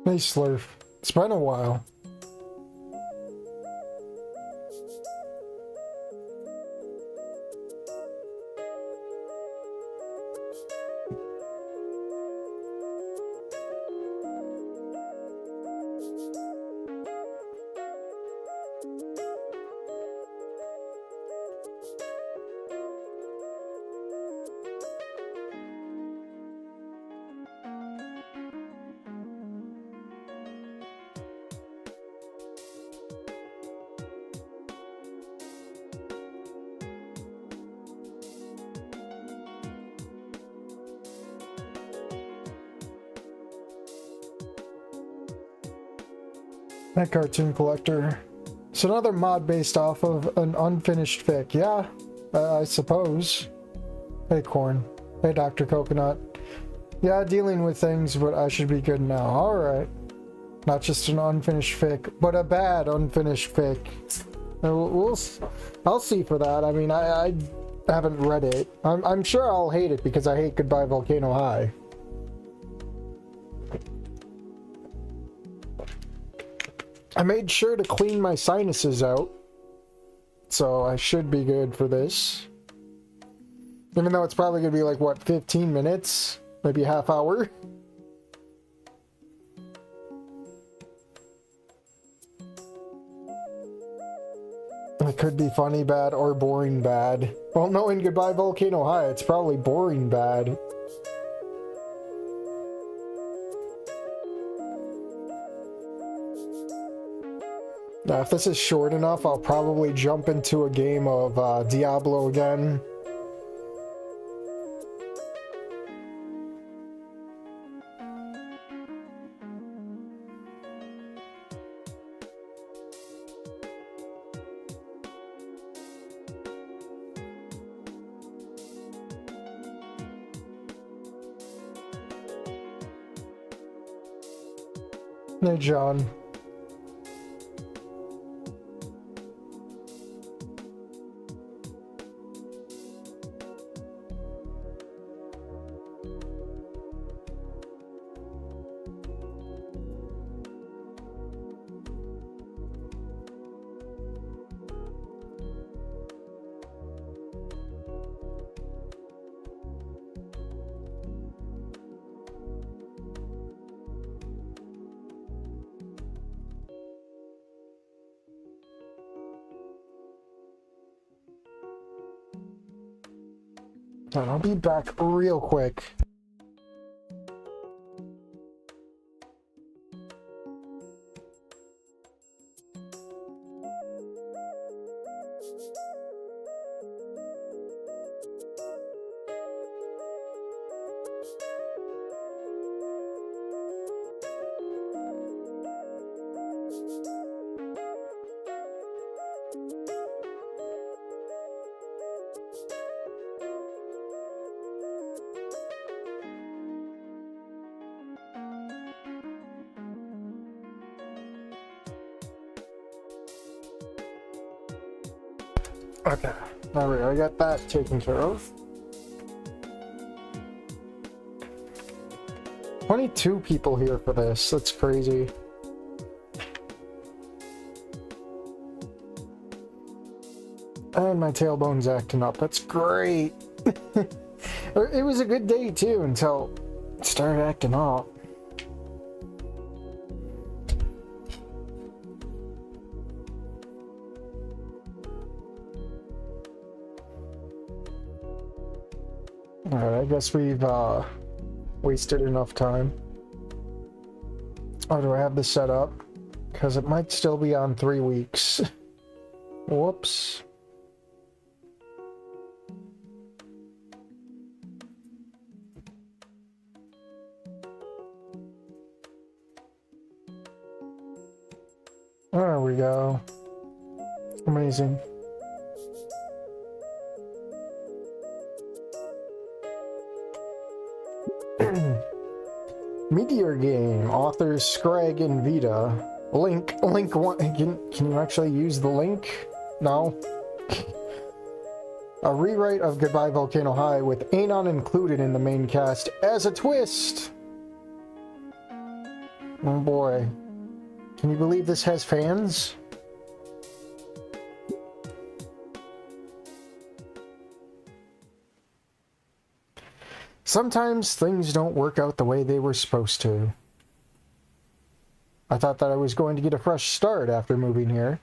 Nice slurp. It's been a while. That cartoon collector. It's another mod based off of an unfinished fic. Yeah, I suppose. Hey, Corn. Hey, Dr. Coconut. Yeah, dealing with things, but I should be good now. Alright. Not just an unfinished fic, but a bad unfinished fic. I'll see for that. I mean, I haven't read it. I'm sure I'll hate it because I hate Goodbye Volcano High. I made sure to clean my sinuses out, so I should be good for this. Even though it's probably going to be like, what, 15 minutes? Maybe a half hour? It could be funny bad or boring bad. Well, knowing Goodbye Volcano High, it's probably boring bad. Now, if this is short enough, I'll probably jump into a game of Diablo again. Hey, John. And I'll be back real quick. Okay, there we go. I got that taken care of. 22 people here for this. That's crazy. And my tailbone's acting up. That's great. It was a good day too until it started acting up. Alright, I guess we've wasted enough time. Oh, do I have this set up? Because it might still be on 3 weeks. Whoops. There we go. Amazing. Meteor game, authors Scrag and Vita. Link one. Can you actually use the link? No. A rewrite of Goodbye Volcano High with Anon included in the main cast as a twist. Oh boy. Can you believe this has fans? Sometimes things don't work out the way they were supposed to. I thought that I was going to get a fresh start after moving here.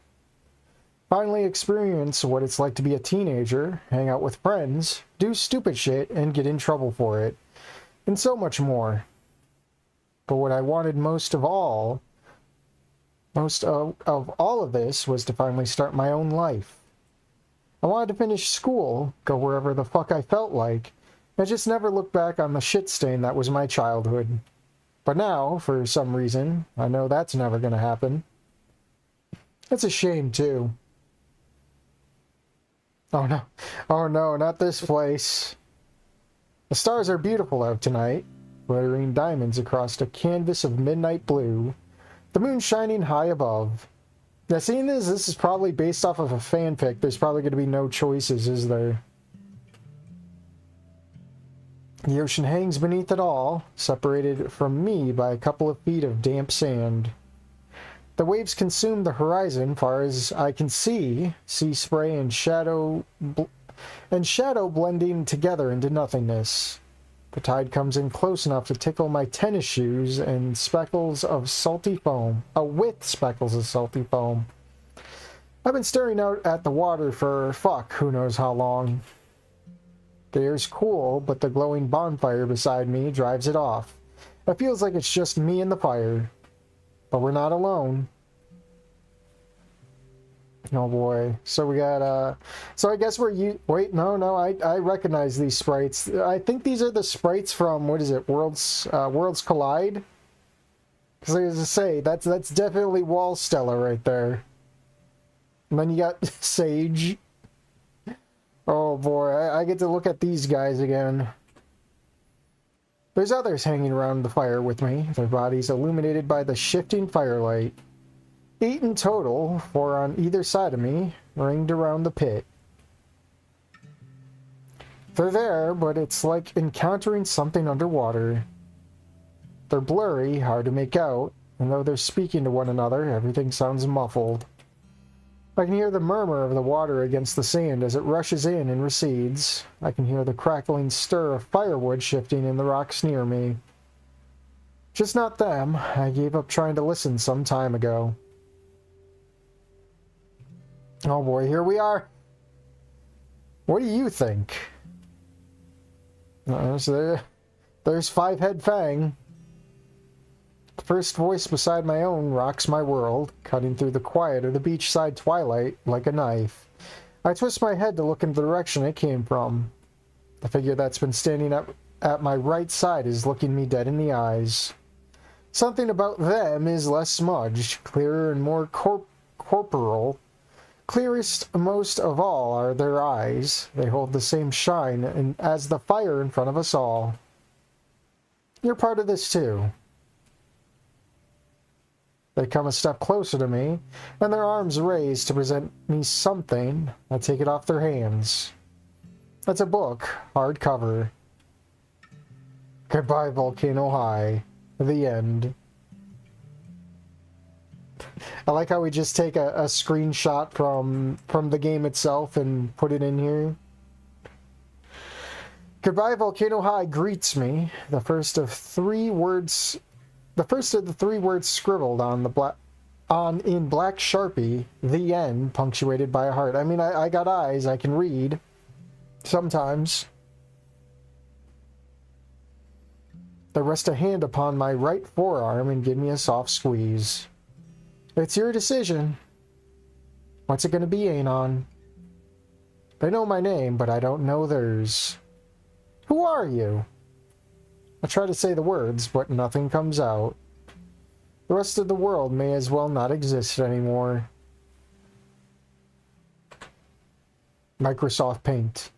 Finally experience what it's like to be a teenager, hang out with friends, do stupid shit, and get in trouble for it. And so much more. But what I wanted most of all of this was to finally start my own life. I wanted to finish school, go wherever the fuck I felt like, and just never look back on the shit stain that was my childhood. But now, for some reason, I know that's never gonna happen. It's a shame, too. Oh no. Oh no, not this place. The stars are beautiful out tonight, glittering diamonds across a canvas of midnight blue, the moon shining high above. Now, seeing this is probably based off of a fanfic. There's probably going to be no choices, is there? The ocean hangs beneath it all, separated from me by a couple of feet of damp sand. The waves consume the horizon far as I can see, sea spray and shadow blending together into nothingness. The tide comes in close enough to tickle my tennis shoes and speckles of salty foam. With speckles of salty foam. I've been staring out at the water for who knows how long. The air's cool, but the glowing bonfire beside me drives it off. It feels like it's just me and the fire. But we're not alone. Oh boy. So we got, so I guess wait, no, I recognize these sprites. I think these are the sprites from, what is it, Worlds Collide? Because as I say, that's definitely Wallstella right there. And then you got Sage. Oh boy, I get to look at these guys again. There's others hanging around the fire with me, their bodies illuminated by the shifting firelight. 8 in total, 4 on either side of me, ringed around the pit. They're there, but it's like encountering something underwater. They're blurry, hard to make out, and though they're speaking to one another, everything sounds muffled. I can hear the murmur of the water against the sand as it rushes in and recedes. I can hear the crackling stir of firewood shifting in the rocks near me. Just not them. I gave up trying to listen some time ago. Oh boy, here we are. What do you think? There's Five-Head Fang. The first voice beside my own rocks my world, cutting through the quiet of the beachside twilight like a knife. I twist my head to look in the direction it came from. The figure that's been standing at my right side is looking me dead in the eyes. Something about them is less smudged, clearer and more corporal. Clearest most of all are their eyes. They hold the same shine as the fire in front of us all. You're part of this too. They come a step closer to me, and their arms raised to present me something. I take it off their hands. That's a book, hardcover. Goodbye, Volcano High. The end. I like how we just take a screenshot from the game itself and put it in here. Goodbye, Volcano High greets me. The first of the three words scribbled on the in black Sharpie, the end, punctuated by a heart. I mean, I got eyes, I can read. Sometimes. They rest a hand upon my right forearm and give me a soft squeeze. It's your decision. What's it gonna be, Anon? They know my name, but I don't know theirs. Who are you? I try to say the words, but nothing comes out. The rest of the world may as well not exist anymore. Microsoft Paint.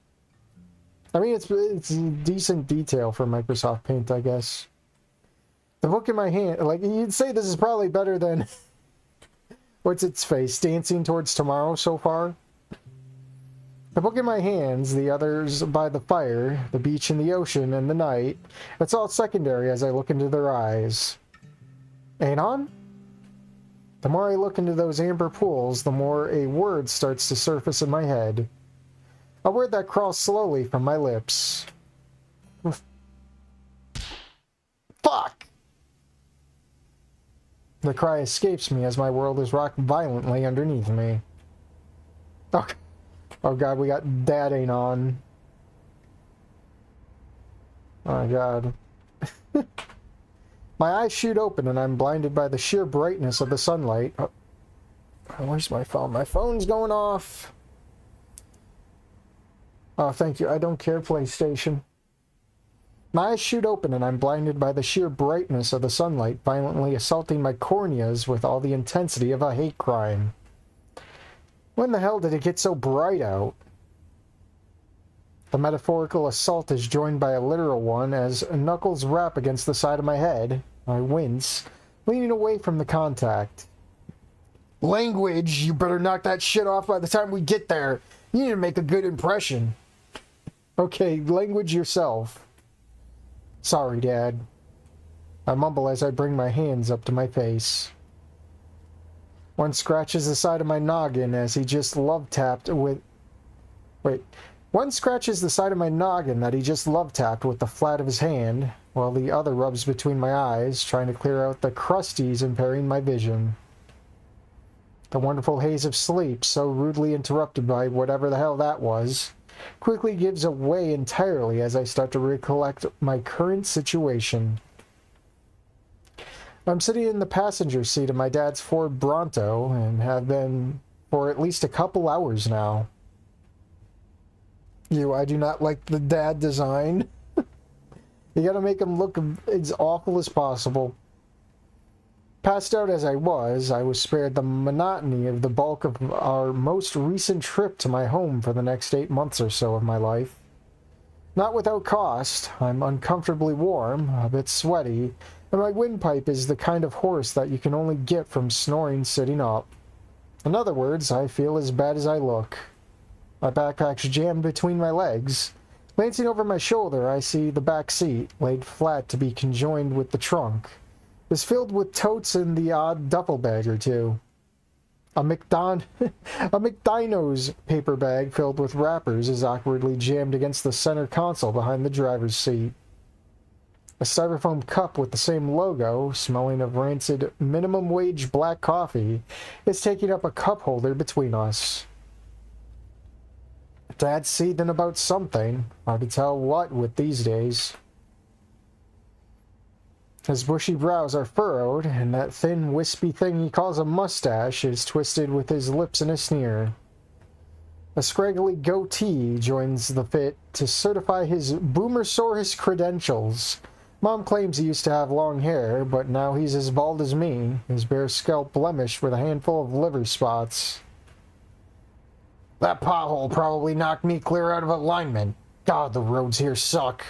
I mean, it's decent detail for Microsoft Paint, I guess. The book in my hand, like, you'd say this is probably better than... what's its face? Dancing Towards Tomorrow so far? The book in my hands, the others by the fire, the beach and the ocean and the night, it's all secondary as I look into their eyes. Anon? The more I look into those amber pools, the more a word starts to surface in my head. A word that crawls slowly from my lips. Fuck! The cry escapes me as my world is rocked violently underneath me. Oh god, we got Dad ain't on. Oh god. My eyes shoot open and I'm blinded by the sheer brightness of the sunlight. Oh, where's my phone? My phone's going off. Oh, thank you. I don't care, PlayStation. My eyes shoot open and I'm blinded by the sheer brightness of the sunlight, violently assaulting my corneas with all the intensity of a hate crime. When the hell did it get so bright out? The metaphorical assault is joined by a literal one as knuckles rap against the side of my head. I wince, leaning away from the contact. Language! You better knock that shit off by the time we get there. You need to make a good impression. Okay, language yourself. Sorry, Dad. I mumble as I bring my hands up to my face. One scratches the side of my noggin as he just love-tapped with... One scratches the side of my noggin that he just love-tapped with the flat of his hand, while the other rubs between my eyes, trying to clear out the crusties impairing my vision. The wonderful haze of sleep, so rudely interrupted by whatever the hell that was, quickly gives away entirely as I start to recollect my current situation. I'm sitting in the passenger seat of my dad's Ford Bronto, and have been for at least a couple hours now. I do not like the dad design. You gotta make him look as awful as possible. Passed out as I was spared the monotony of the bulk of our most recent trip to my home for the next 8 months or so of my life. Not without cost. I'm uncomfortably warm, a bit sweaty, and my windpipe is the kind of hoarse that you can only get from snoring sitting up. In other words, I feel as bad as I look. My backpack's jammed between my legs. Glancing over my shoulder, I see the back seat, laid flat to be conjoined with the trunk, is filled with totes and the odd duffel bag or two. A McDino's paper bag filled with wrappers is awkwardly jammed against the center console behind the driver's seat. A styrofoam cup with the same logo, smelling of rancid minimum wage black coffee, is taking up a cup holder between us. Dad's seething about something. Hard to tell what with these days. His bushy brows are furrowed, and that thin, wispy thing he calls a mustache is twisted with his lips in a sneer. A scraggly goatee joins the fit to certify his boomersaurus credentials. Mom claims he used to have long hair, but now he's as bald as me, his bare scalp blemished with a handful of liver spots. That pothole probably knocked me clear out of alignment. God, the roads here suck.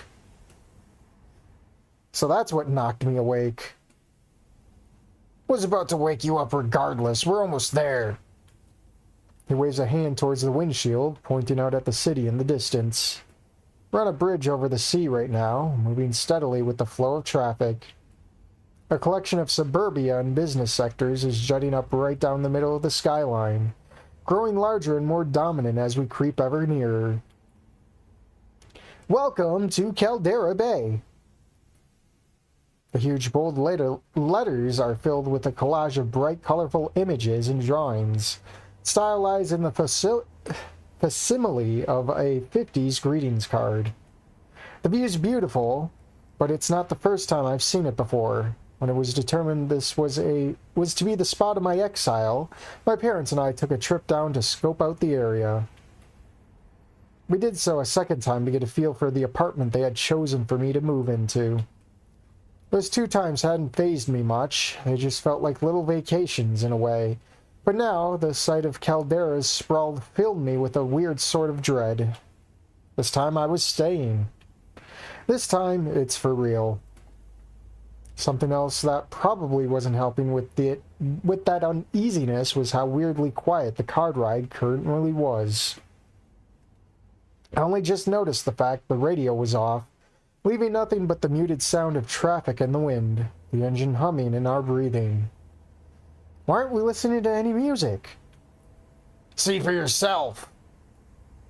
So that's what knocked me awake. Was about to wake you up regardless. We're almost there. He waves a hand towards the windshield, pointing out at the city in the distance. We're on a bridge over the sea right now, moving steadily with the flow of traffic. A collection of suburbia and business sectors is jutting up right down the middle of the skyline, growing larger and more dominant as we creep ever nearer. Welcome to Caldera Bay. The huge bold letters are filled with a collage of bright, colorful images and drawings, stylized in the facsimile of a 50s greetings card. The view is beautiful, but it's not the first time I've seen it before. When it was determined this was to be the spot of my exile, my parents and I took a trip down to scope out the area. We did so a second time to get a feel for the apartment they had chosen for me to move into. Those 2 times hadn't fazed me much, they just felt like little vacations in a way. But now, the sight of Caldera's sprawled filled me with a weird sort of dread. This time I was staying. This time, it's for real. Something else that probably wasn't helping with that uneasiness was how weirdly quiet the car ride currently was. I only just noticed the fact the radio was off, leaving nothing but the muted sound of traffic and the wind, the engine humming and our breathing. Why aren't we listening to any music? See for yourself.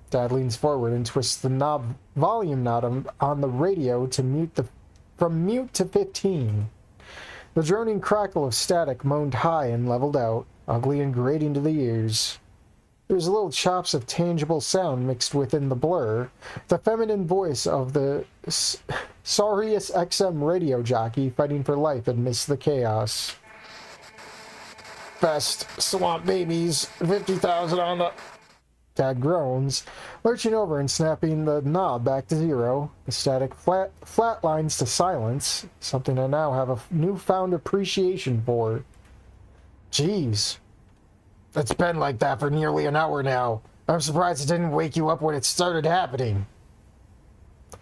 Dad leans forward and twists the volume knob on the radio to from mute to 15. The droning crackle of static moaned high and leveled out, ugly and grating to the ears. There's little chops of tangible sound mixed within the blur, the feminine voice of the Sirius XM radio jockey fighting for life amidst the chaos. Best swamp babies, 50,000 on the... Dad groans, lurching over and snapping the knob back to 0. The static flatlines to silence, something I now have a newfound appreciation for. Jeez. It's been like that for nearly an hour now. I'm surprised it didn't wake you up when it started happening.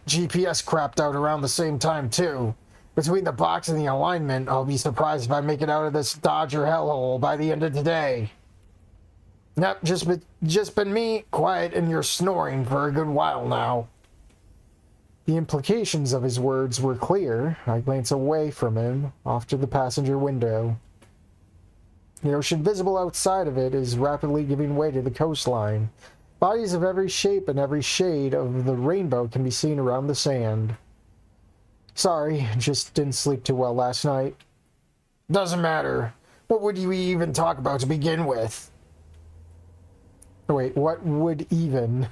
GPS crapped out around the same time, too. Between the box and the alignment, I'll be surprised if I make it out of this Dodger hellhole by the end of today. Yep, just been me, quiet, and you're snoring for a good while now. The implications of his words were clear. I glance away from him, off to the passenger window. The ocean visible outside of it is rapidly giving way to the coastline. Bodies of every shape and every shade of the rainbow can be seen around the sand. Sorry, just didn't sleep too well last night. Doesn't matter. What would you even talk about to begin with? Wait, what would even?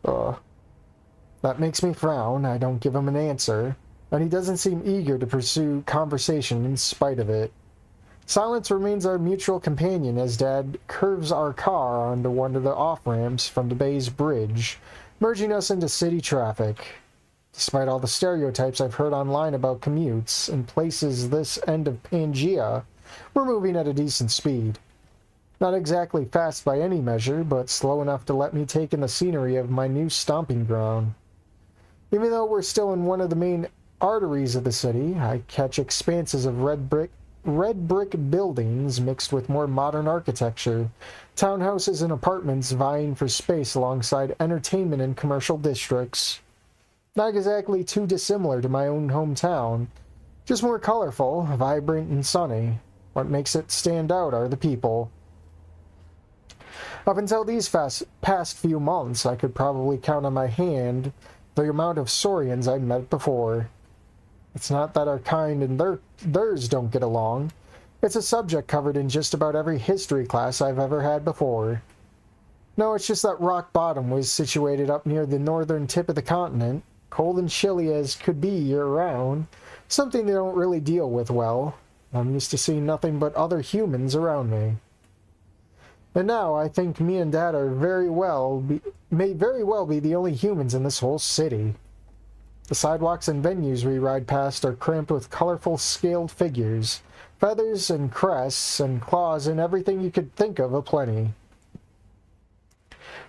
That makes me frown. I don't give him an answer, and he doesn't seem eager to pursue conversation in spite of it. Silence remains our mutual companion as Dad curves our car onto one of the off-ramps from the bay's bridge, merging us into city traffic. Despite all the stereotypes I've heard online about commutes in places this end of Pangea, we're moving at a decent speed. Not exactly fast by any measure, but slow enough to let me take in the scenery of my new stomping ground. Even though we're still in one of the main arteries of the city, I catch expanses of red brick buildings mixed with more modern architecture, townhouses and apartments vying for space alongside entertainment and commercial districts. Not exactly too dissimilar to my own hometown, just more colorful, vibrant, and sunny. What makes it stand out are the people. Up until these past few months, I could probably count on my hand the amount of Saurians I've met before. It's not that our kind and theirs don't get along. It's a subject covered in just about every history class I've ever had before. No, it's just that Rock Bottom was situated up near the northern tip of the continent, cold and chilly as could be year-round, something they don't really deal with well. I'm used to seeing nothing but other humans around me. And now I think me and Dad are may very well be the only humans in this whole city. The sidewalks and venues we ride past are cramped with colorful scaled figures, feathers and crests and claws and everything you could think of aplenty.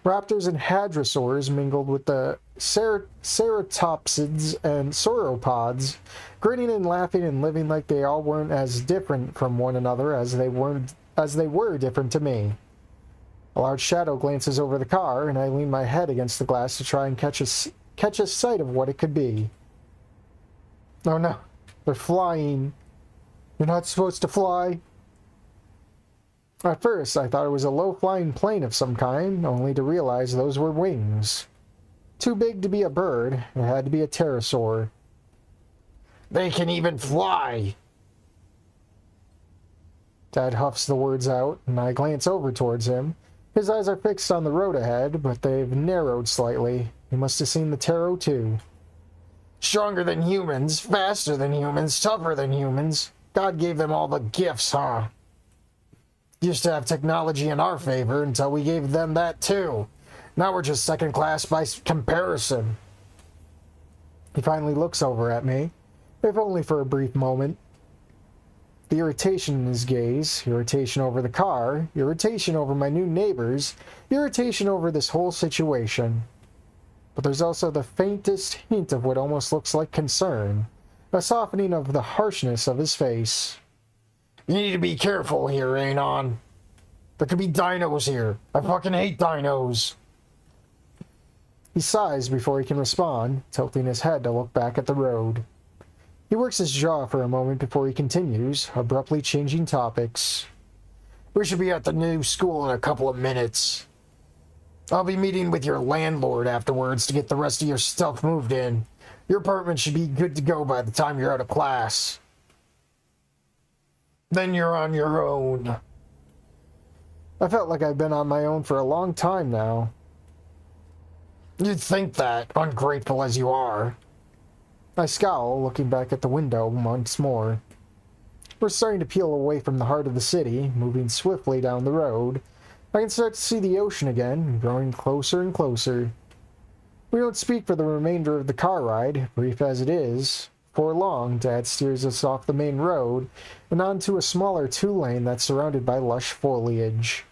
Raptors and hadrosaurs mingled with the ceratopsids and sauropods, grinning and laughing and living like they all weren't as different from one another as they were different to me. A large shadow glances over the car, and I lean my head against the glass to try and catch a sight of what it could be. Oh no, They're flying. You're not supposed to fly. At first, I thought it was a low-flying plane of some kind, only to realize those were wings. Too big to be a bird, it had to be a pterosaur. They can even fly! Dad huffs the words out, and I glance over towards him. His eyes are fixed on the road ahead, but they've narrowed slightly. He must have seen the ptero too. Stronger than humans, faster than humans, tougher than humans. God gave them all the gifts, huh? Used to have technology in our favor until we gave them that too. Now we're just second class by comparison. He finally looks over at me, if only for a brief moment. The irritation in his gaze, irritation over the car, irritation over my new neighbors, irritation over this whole situation. But there's also the faintest hint of what almost looks like concern, a softening of the harshness of his face. You need to be careful here, Anon. There could be dinos here. I fucking hate dinos. He sighs before he can respond, tilting his head to look back at the road. He works his jaw for a moment before he continues, abruptly changing topics. We should be at the new school in a couple of minutes. I'll be meeting with your landlord afterwards to get the rest of your stuff moved in. Your apartment should be good to go by the time you're out of class. Then you're on your own. I felt like I've been on my own for a long time now. You'd think that, ungrateful as you are. I scowl, looking back at the window once more. We're starting to peel away from the heart of the city, moving swiftly down the road. I can start to see the ocean again, growing closer and closer. We don't speak for the remainder of the car ride, brief as it is. Before long, Dad steers us off the main road and onto a smaller two-lane that's surrounded by lush foliage.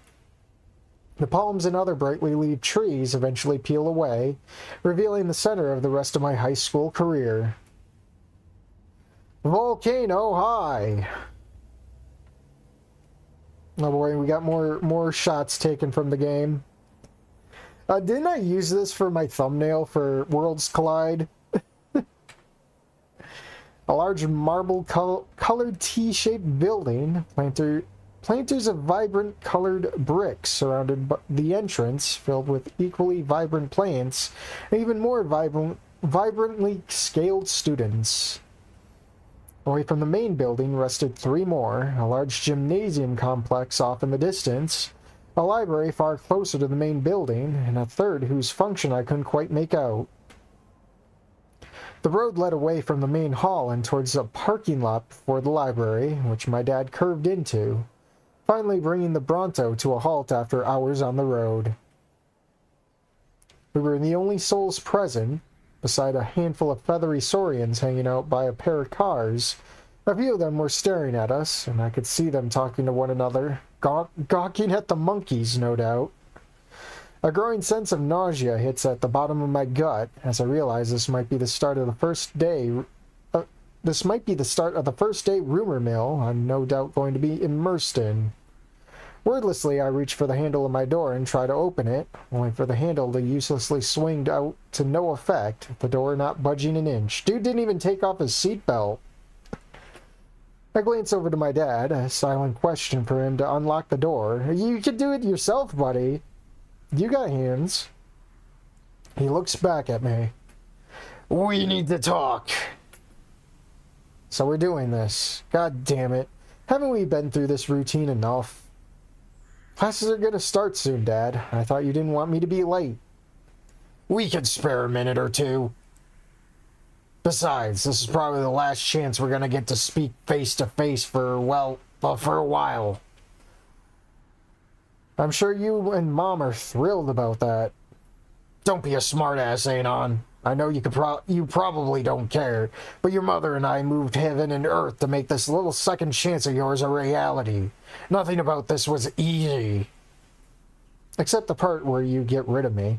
The palms and other brightly leaved trees eventually peel away, revealing the center of the rest of my high school career. Volcano High! Oh boy, we got more shots taken from the game. Didn't I use this for my thumbnail for Worlds Collide? A large marble-colored T-shaped building, planters of vibrant colored bricks surrounded the entrance, filled with equally vibrant plants, and even more vibrantly scaled students. Away from the main building rested three more, a large gymnasium complex off in the distance, a library far closer to the main building, and a third whose function I couldn't quite make out. The road led away from the main hall and towards a parking lot before the library, which my dad curved into, finally bringing the Bronto to a halt after hours on the road. We were the only souls present, beside a handful of feathery saurians hanging out by a pair of cars. A few of them were staring at us, and I could see them talking to one another, gawking at the monkeys, no doubt. A growing sense of nausea hits at the bottom of my gut as I realize this might be the start of the first day rumor mill I'm no doubt going to be immersed in. Wordlessly, I reach for the handle of my door and try to open it, only for the handle to uselessly swing out to no effect, the door not budging an inch. Dude didn't even take off his seatbelt. I glance over to my dad, a silent question for him to unlock the door. You can do it yourself, buddy. You got hands. He looks back at me. We need to talk. So we're doing this. God damn it. Haven't we been through this routine enough? Classes are gonna start soon, Dad. I thought you didn't want me to be late. We could spare a minute or two. Besides, this is probably the last chance we're gonna get to speak face to face for a while. I'm sure you and Mom are thrilled about that. Don't be a smartass, Anon. I know you probably don't care, but your mother and I moved heaven and earth to make this little second chance of yours a reality. Nothing about this was easy. Except the part where you get rid of me.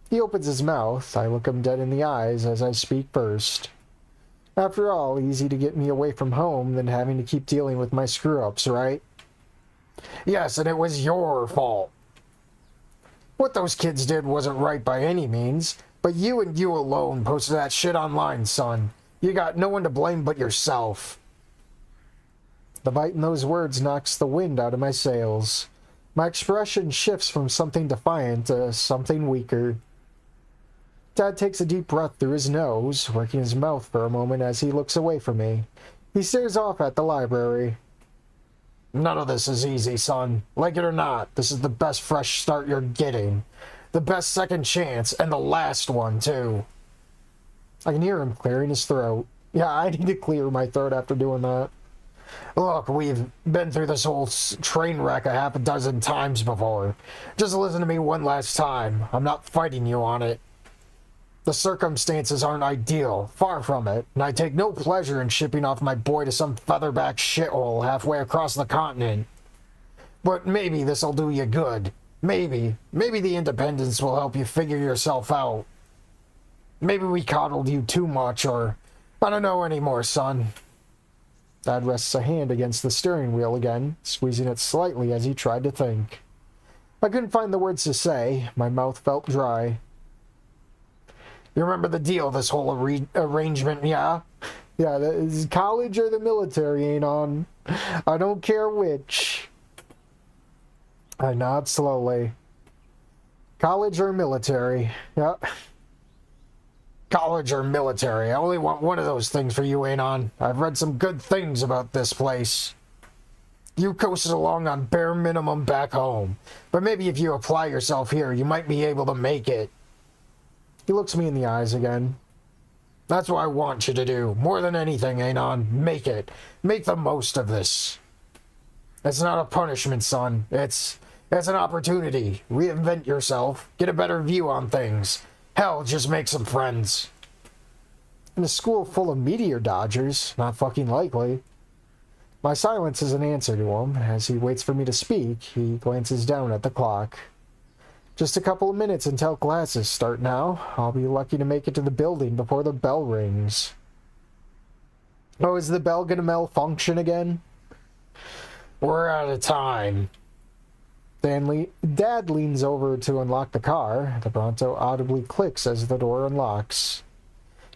He opens his mouth. I look him dead in the eyes as I speak first. After all, easy to get me away from home than having to keep dealing with my screw-ups, right? Yes, and it was your fault. What those kids did wasn't right by any means, but you and you alone posted that shit online, son. You got no one to blame but yourself. The bite in those words knocks the wind out of my sails. My expression shifts from something defiant to something weaker. Dad takes a deep breath through his nose, working his mouth for a moment as he looks away from me. He stares off at the library. None of this is easy, son. Like it or not, this is the best fresh start you're getting. The best second chance, and the last one, too. I can hear him clearing his throat. Yeah, I need to clear my throat after doing that. Look, we've been through this whole train wreck a half a dozen times before. Just listen to me one last time. I'm not fighting you on it. The circumstances aren't ideal, far from it, and I take no pleasure in shipping off my boy to some featherback shithole halfway across the continent. But maybe this'll do you good. Maybe the independence will help you figure yourself out. Maybe we coddled you too much, or I don't know anymore, son. Dad rests a hand against the steering wheel again, squeezing it slightly as he tried to think. I couldn't find the words to say. My mouth felt dry. You remember the deal, this whole arrangement, yeah? Yeah, the college or the military ain't on. I don't care which. I nod slowly. College or military, yeah. College or military. I only want one of those things for you, Anon. I've read some good things about this place. You coasted along on bare minimum back home, but maybe if you apply yourself here, you might be able to make it. He looks me in the eyes again. That's what I want you to do. More than anything, Anon. Make it. Make the most of this. It's not a punishment, son. It's an opportunity. Reinvent yourself. Get a better view on things. Hell, just make some friends. In a school full of Meteor dodgers, not fucking likely. My silence is an answer to him. As he waits for me to speak, he glances down at the clock. Just a couple of minutes until classes start now. I'll be lucky to make it to the building before the bell rings. Oh, is the bell gonna malfunction again? We're out of time. Dad leans over to unlock the car. The Bronto audibly clicks as the door unlocks.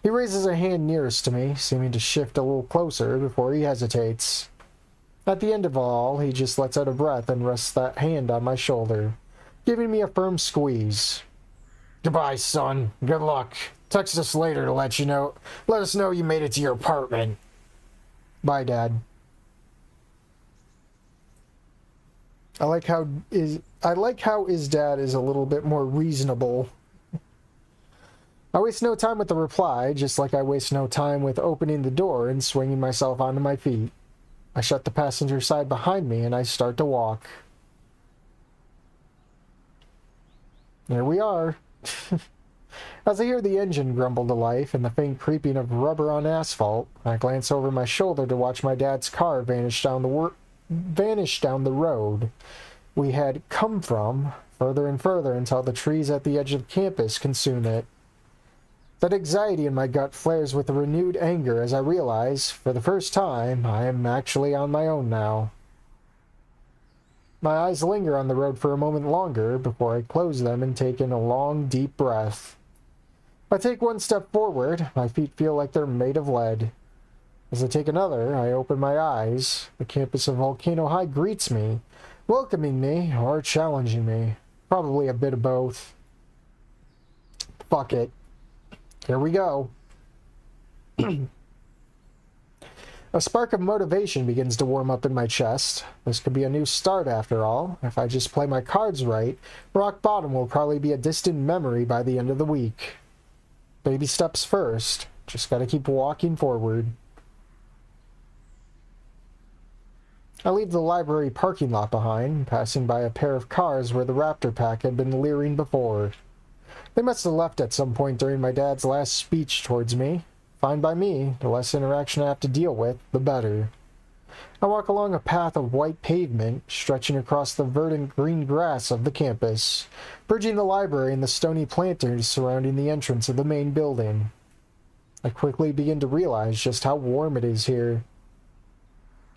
He raises a hand nearest to me, seeming to shift a little closer before he hesitates. At the end of all, he just lets out a breath and rests that hand on my shoulder, giving me a firm squeeze. Goodbye, son. Good luck. Text us later to let us know you made it to your apartment. Bye, Dad. I like how his dad is a little bit more reasonable. I waste no time with the reply, just like I waste no time with opening the door and swinging myself onto my feet. I shut the passenger side behind me and I start to walk. There we are. As I hear the engine grumble to life and the faint creeping of rubber on asphalt, I glance over my shoulder to watch my dad's car vanish down the road we had come from, further and further until the trees at the edge of campus consume it. That anxiety in my gut flares with a renewed anger as I realize, for the first time, I am actually on my own now. My eyes linger on the road for a moment longer before I close them and take in a long, deep breath. If I take one step forward, my feet feel like they're made of lead. As I take another, I open my eyes. The campus of Volcano High greets me, welcoming me or challenging me. Probably a bit of both. Fuck it. Here we go. A spark of motivation begins to warm up in my chest. This could be a new start after all. If I just play my cards right, rock bottom will probably be a distant memory by the end of the week. Baby steps first. Just gotta keep walking forward. I leave the library parking lot behind, passing by a pair of cars where the Raptor pack had been leering before. They must have left at some point during my dad's last speech towards me. Fine by me. The less interaction I have to deal with, the better. I walk along a path of white pavement, stretching across the verdant green grass of the campus, bridging the library and the stony planters surrounding the entrance of the main building. I quickly begin to realize just how warm it is here.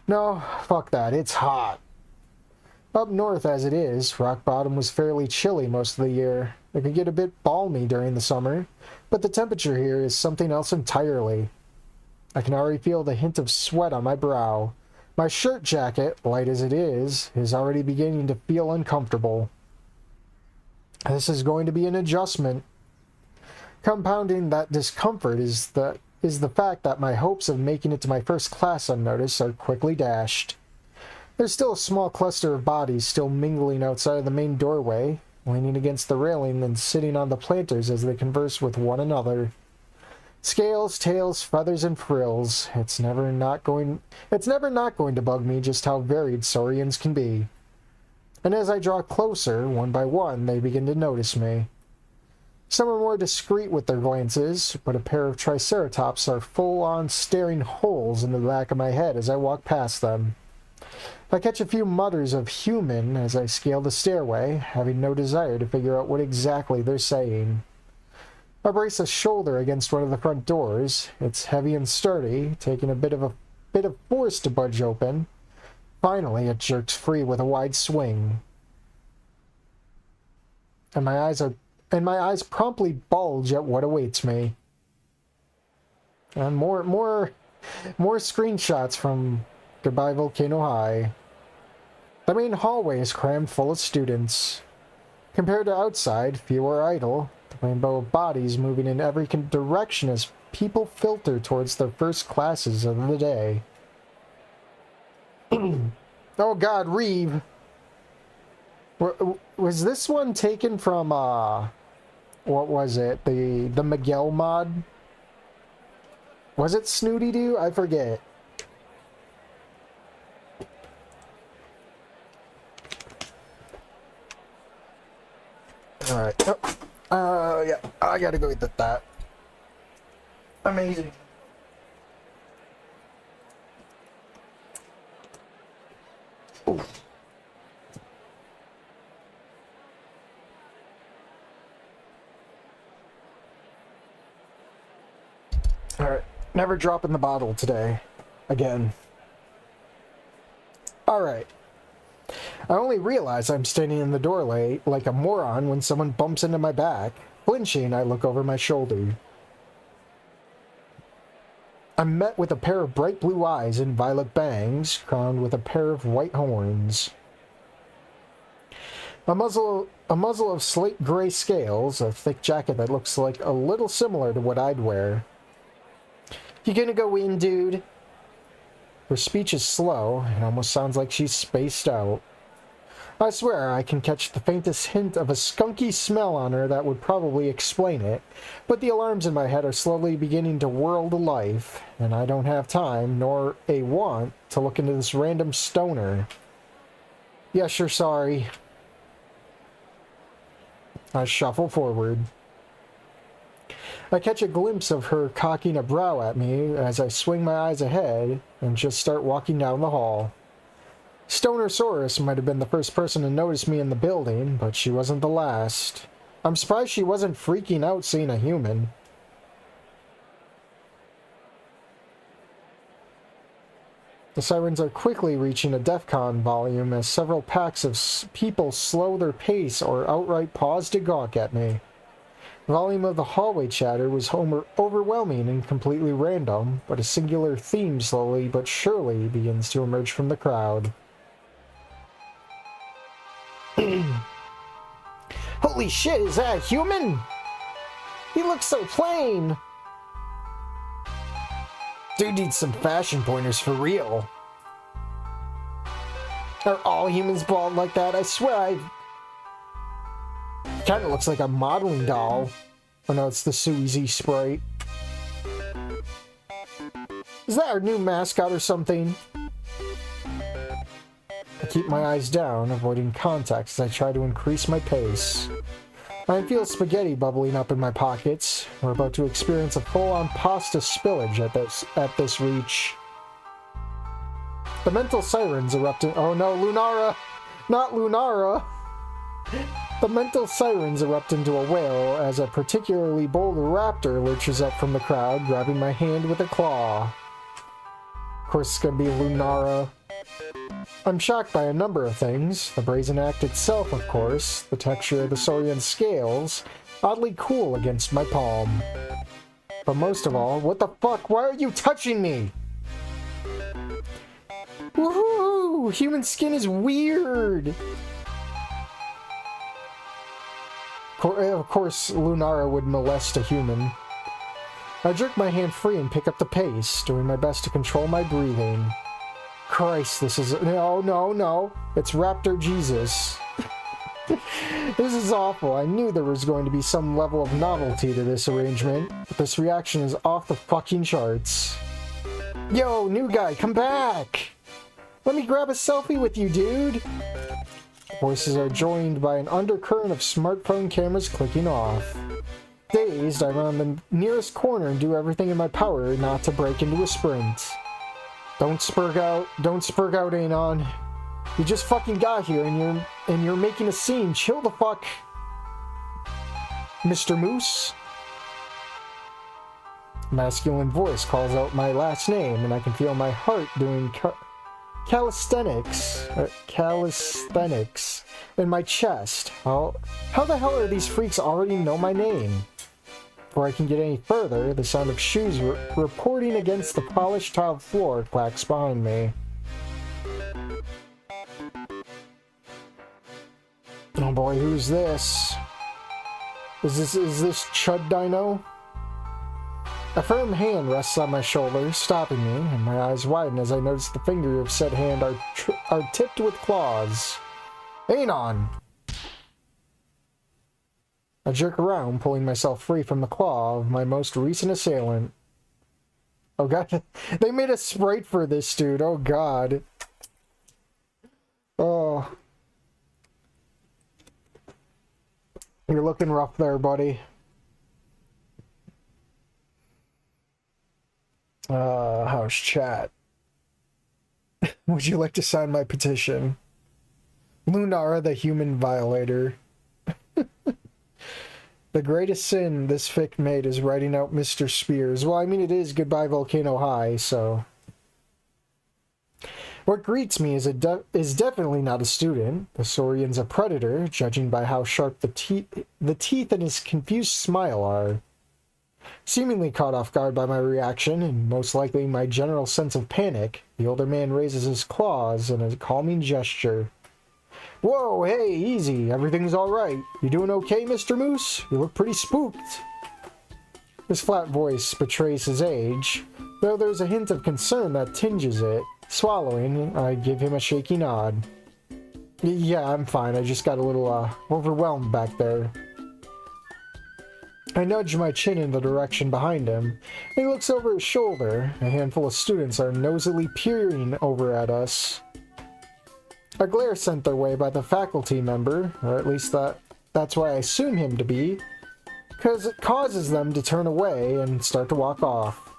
No, fuck that, it's hot. Up north as it is, Rock Bottom was fairly chilly most of the year. It could get a bit balmy during the summer, but the temperature here is something else entirely. I can already feel the hint of sweat on my brow. My shirt jacket, light as it is already beginning to feel uncomfortable. This is going to be an adjustment. Compounding that discomfort is the fact that my hopes of making it to my first class unnoticed are quickly dashed. There's still a small cluster of bodies still mingling outside of the main doorway, leaning against the railing and sitting on the planters as they converse with one another. Scales, tails, feathers, and frills. It's never not going to bug me just how varied saurians can be. And as I draw closer, one by one, they begin to notice me. Some are more discreet with their glances, but a pair of triceratops are full-on staring holes into the back of my head as I walk past them. I catch a few mutters of human as I scale the stairway, having no desire to figure out what exactly they're saying. I brace a shoulder against one of the front doors. It's heavy and sturdy, taking a bit of force to budge open. Finally, it jerks free with a wide swing. And my eyes promptly bulge at what awaits me. And more screenshots from Goodbye Volcano High. The main hallway is crammed full of students. Compared to outside, few are idle. The rainbow of bodies moving in every direction as people filter towards their first classes of the day. Oh god, Reeve! Was this one taken from, what was it? The Miguel mod? Was it Snooty Doo? I forget. Alright. Yeah. I gotta go get that. Amazing. Oof. Alright. Never dropping the bottle today. Again. Alright. I only realize I'm standing in the doorway like a moron when someone bumps into my back. Flinching, I look over my shoulder. I'm met with a pair of bright blue eyes and violet bangs, crowned with a pair of white horns. A muzzle of slate gray scales, a thick jacket that looks like a little similar to what I'd wear. You gonna go in, dude? Her speech is slow, and almost sounds like she's spaced out. I swear I can catch the faintest hint of a skunky smell on her that would probably explain it, but the alarms in my head are slowly beginning to whirl to life, and I don't have time, nor a want, to look into this random stoner. Yes, you're sorry. I shuffle forward. I catch a glimpse of her cocking a brow at me as I swing my eyes ahead and just start walking down the hall. Stonersaurus might have been the first person to notice me in the building, but she wasn't the last. I'm surprised she wasn't freaking out seeing a human. The sirens are quickly reaching a DEFCON volume as several packs of people slow their pace or outright pause to gawk at me. The volume of the hallway chatter was overwhelming and completely random, but a singular theme slowly but surely begins to emerge from the crowd. Holy shit, is that a human? He looks so plain! Dude needs some fashion pointers for real. Are all humans bald like that? I swear Kinda looks like a modeling doll. Oh no, it's the Suzy Sprite. Is that our new mascot or something? I keep my eyes down, avoiding contact as I try to increase my pace. I feel spaghetti bubbling up in my pockets. We're about to experience a full-on pasta spillage at this reach. The mental sirens erupt in— oh no, Lunara! Not Lunara! The mental sirens erupt into a wail as a particularly bold raptor lurches up from the crowd, grabbing my hand with a claw. Of course it's gonna be Lunara. I'm shocked by a number of things. The brazen act itself, of course, the texture of the saurian scales, oddly cool against my palm. But most of all, what the fuck? Why are you touching me? Woohoo! Human skin is weird! Of course, Lunara would molest a human. I jerk my hand free and pick up the pace, doing my best to control my breathing. Christ, this is... No. It's Raptor Jesus. This is awful. I knew there was going to be some level of novelty to this arrangement, but this reaction is off the fucking charts. Yo, new guy, come back! Let me grab a selfie with you, dude! Voices are joined by an undercurrent of smartphone cameras clicking off. Dazed, I run the nearest corner and do everything in my power not to break into a sprint. Don't spurg out, Anon. You just fucking got here and you're making a scene. Chill the fuck. Mr. Moose? Masculine voice calls out my last name, and I can feel my heart doing calisthenics in my chest. How the hell are these freaks already know my name? Before I can get any further, the sound of shoes reporting against the polished tiled floor clacks behind me. Oh boy, who's this? Is this Chud Dino? A firm hand rests on my shoulder, stopping me, and my eyes widen as I notice the fingers of said hand are tipped with claws. Anon! I jerk around, pulling myself free from the claw of my most recent assailant. Oh god, they made a sprite for this dude, oh god. Oh. You're looking rough there, buddy. How's chat? Would you like to sign my petition? Lunara, the human violator. The greatest sin this fic made is writing out Mr. Spears. Well, I mean, it is Goodbye Volcano High, so... What greets me is definitely not a student. The Saurian's a predator, judging by how sharp the teeth in his confused smile are. Seemingly caught off guard by my reaction, and most likely my general sense of panic, the older man raises his claws in a calming gesture. Whoa, hey, easy. Everything's alright. You doing okay, Mr. Moose? You look pretty spooked. His flat voice betrays his age, though there's a hint of concern that tinges it. Swallowing, I give him a shaky nod. Yeah, I'm fine. I just got a little, overwhelmed back there. I nudge my chin in the direction behind him, and he looks over his shoulder. A handful of students are nosily peering over at us. A glare sent their way by the faculty member, or at least that's why I assume him to be, because it causes them to turn away and start to walk off.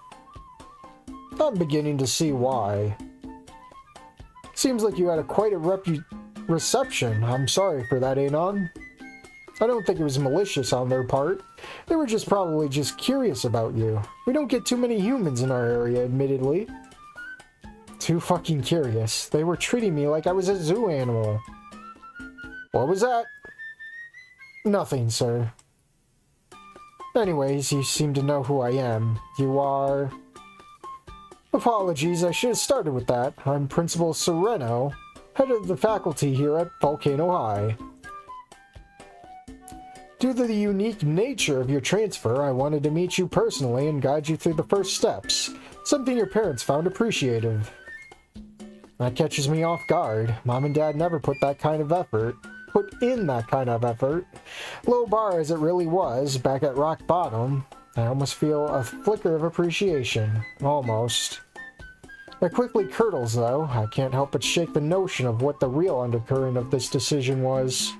I'm beginning to see why. Seems like you had quite a reception. I'm sorry for that, Anon. I don't think it was malicious on their part. They were probably just curious about you. We don't get too many humans in our area, admittedly. Too fucking curious. They were treating me like I was a zoo animal. What was that? Nothing, sir. Anyways, you seem to know who I am. You are... Apologies, I should have started with that. I'm Principal Sereno, head of the faculty here at Volcano High. Due to the unique nature of your transfer, I wanted to meet you personally and guide you through the first steps, something your parents found appreciative. That catches me off guard. Mom and Dad never put in that kind of effort. Low bar as it really was, back at rock bottom, I almost feel a flicker of appreciation. Almost. It quickly curdles, though. I can't help but shake the notion of what the real undercurrent of this decision was.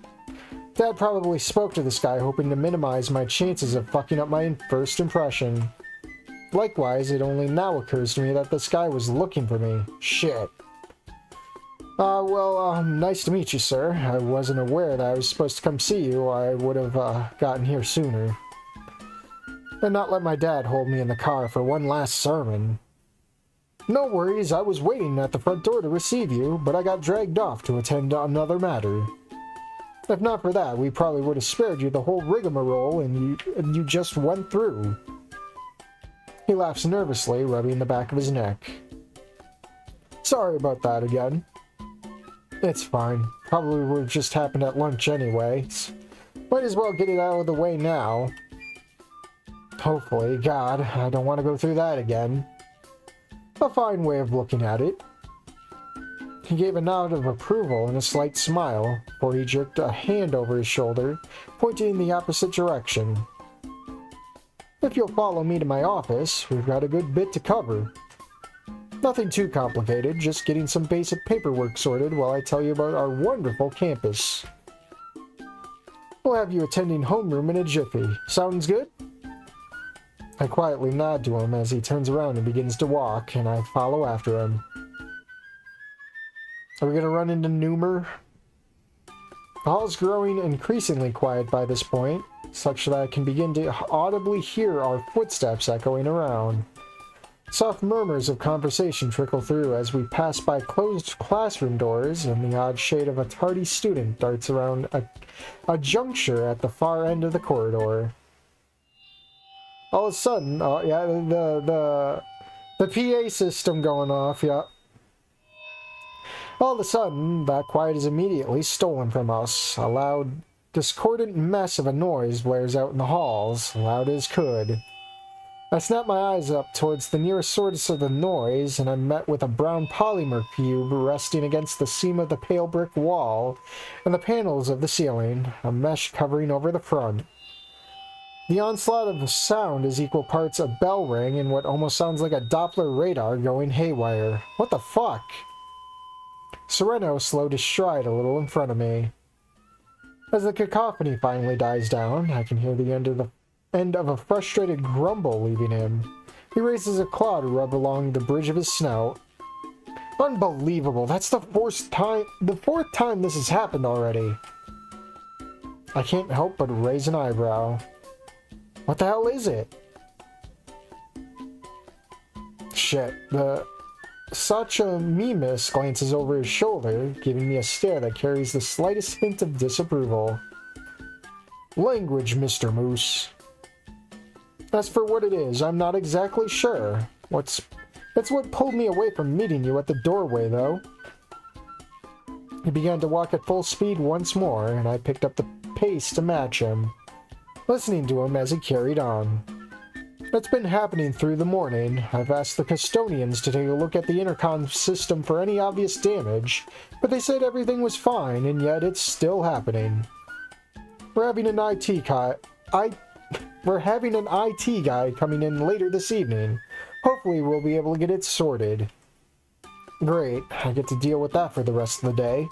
Dad probably spoke to this guy hoping to minimize my chances of fucking up my first impression. Likewise, it only now occurs to me that this guy was looking for me. Shit. Nice to meet you, sir. I wasn't aware that I was supposed to come see you. I would have, gotten here sooner. And not let my dad hold me in the car for one last sermon. No worries, I was waiting at the front door to receive you, but I got dragged off to attend to another matter. If not for that, we probably would have spared you the whole rigmarole and you just went through. He laughs nervously, rubbing the back of his neck. Sorry about that again. It's fine. Probably would have just happened at lunch anyway. Might as well get it out of the way now. Hopefully. God, I don't want to go through that again. A fine way of looking at it. He gave a nod of approval and a slight smile, before he jerked a hand over his shoulder, pointing in the opposite direction. If you'll follow me to my office, we've got a good bit to cover. Nothing too complicated, just getting some basic paperwork sorted while I tell you about our wonderful campus. We'll have you attending homeroom in a jiffy. Sounds good? I quietly nod to him as he turns around and begins to walk, and I follow after him. Are we going to run into Noomer? The hall's growing increasingly quiet by this point, such that I can begin to audibly hear our footsteps echoing around. Soft murmurs of conversation trickle through as we pass by closed classroom doors, and the odd shade of a tardy student darts around a juncture at the far end of the corridor. All of a sudden, the PA system going off, yeah. All of a sudden, that quiet is immediately stolen from us. A loud, discordant mess of a noise blares out in the halls, loud as could. I snap my eyes up towards the nearest source of the noise, and I'm met with a brown polymer cube resting against the seam of the pale brick wall and the panels of the ceiling, a mesh covering over the front. The onslaught of sound is equal parts a bell ring and what almost sounds like a Doppler radar going haywire. What the fuck? Sereno slowed his stride a little in front of me. As the cacophony finally dies down, I can hear the end of a frustrated grumble leaving him. He raises a claw to rub along the bridge of his snout. Unbelievable! That's the fourth time this has happened already. I can't help but raise an eyebrow. What the hell is it? Shit, Sacha Mimas glances over his shoulder, giving me a stare that carries the slightest hint of disapproval. Language, Mr. Moose. As for what it is, I'm not exactly sure. That's what pulled me away from meeting you at the doorway, though. He began to walk at full speed once more, and I picked up the pace to match him, listening to him as he carried on. That's been happening through the morning. I've asked the custodians to take a look at the intercom system for any obvious damage, but they said everything was fine, and yet it's still happening. We're having an IT guy coming in later this evening. Hopefully we'll be able to get it sorted. Great, I get to deal with that for the rest of the day.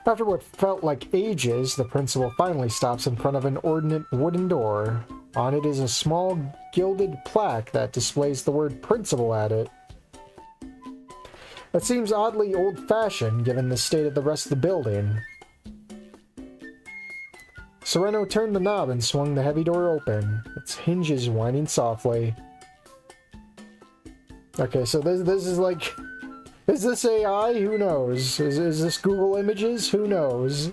After what felt like ages, the principal finally stops in front of an ornate wooden door. On it is a small gilded plaque that displays the word principal at it. That seems oddly old-fashioned given the state of the rest of the building. Sereno turned the knob and swung the heavy door open, its hinges whining softly. Okay, so this is like... Is this AI? Who knows? Is this Google Images? Who knows?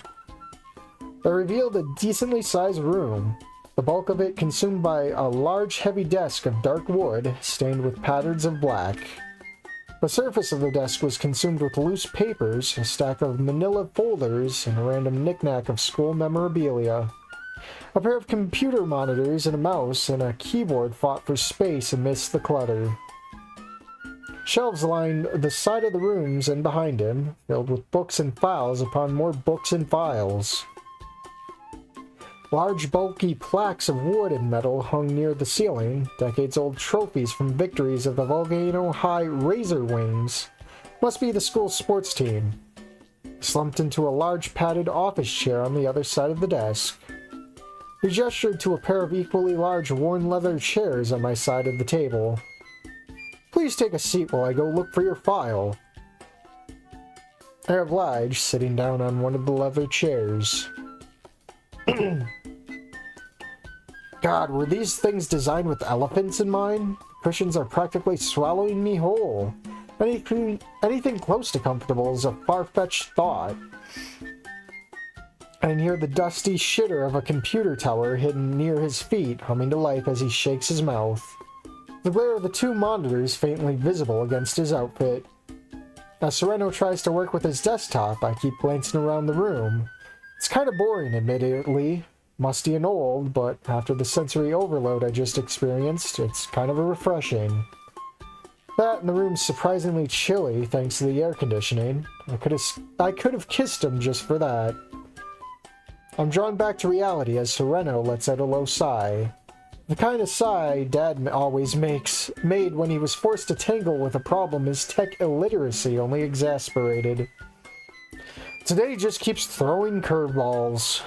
They revealed a decently sized room, the bulk of it consumed by a large heavy desk of dark wood, stained with patterns of black. The surface of the desk was consumed with loose papers, a stack of manila folders, and a random knickknack of school memorabilia. A pair of computer monitors and a mouse and a keyboard fought for space amidst the clutter. Shelves lined the side of the rooms and behind him, filled with books and files upon more books and files. Large, bulky plaques of wood and metal hung near the ceiling, decades-old trophies from victories of the Volcano High Razor Wings. Must be the school's sports team. Slumped into a large padded office chair on the other side of the desk. He gestured to a pair of equally large worn leather chairs on my side of the table. Please take a seat while I go look for your file. I obliged, sitting down on one of the leather chairs. God, were these things designed with elephants in mind? The cushions are practically swallowing me whole. Anything close to comfortable is a far-fetched thought. I can hear the dusty shitter of a computer tower hidden near his feet humming to life as he shakes his mouth. The glare of the two monitors faintly visible against his outfit. As Sereno tries to work with his desktop, I keep glancing around the room. It's kind of boring, admittedly. Musty and old, but after the sensory overload I just experienced, it's kind of refreshing. That and the room's surprisingly chilly thanks to the air conditioning. I could have kissed him just for that. I'm drawn back to reality as Sereno lets out a low sigh. The kind of sigh Dad always made when he was forced to tangle with a problem his tech illiteracy only exasperated. Today he just keeps throwing curveballs.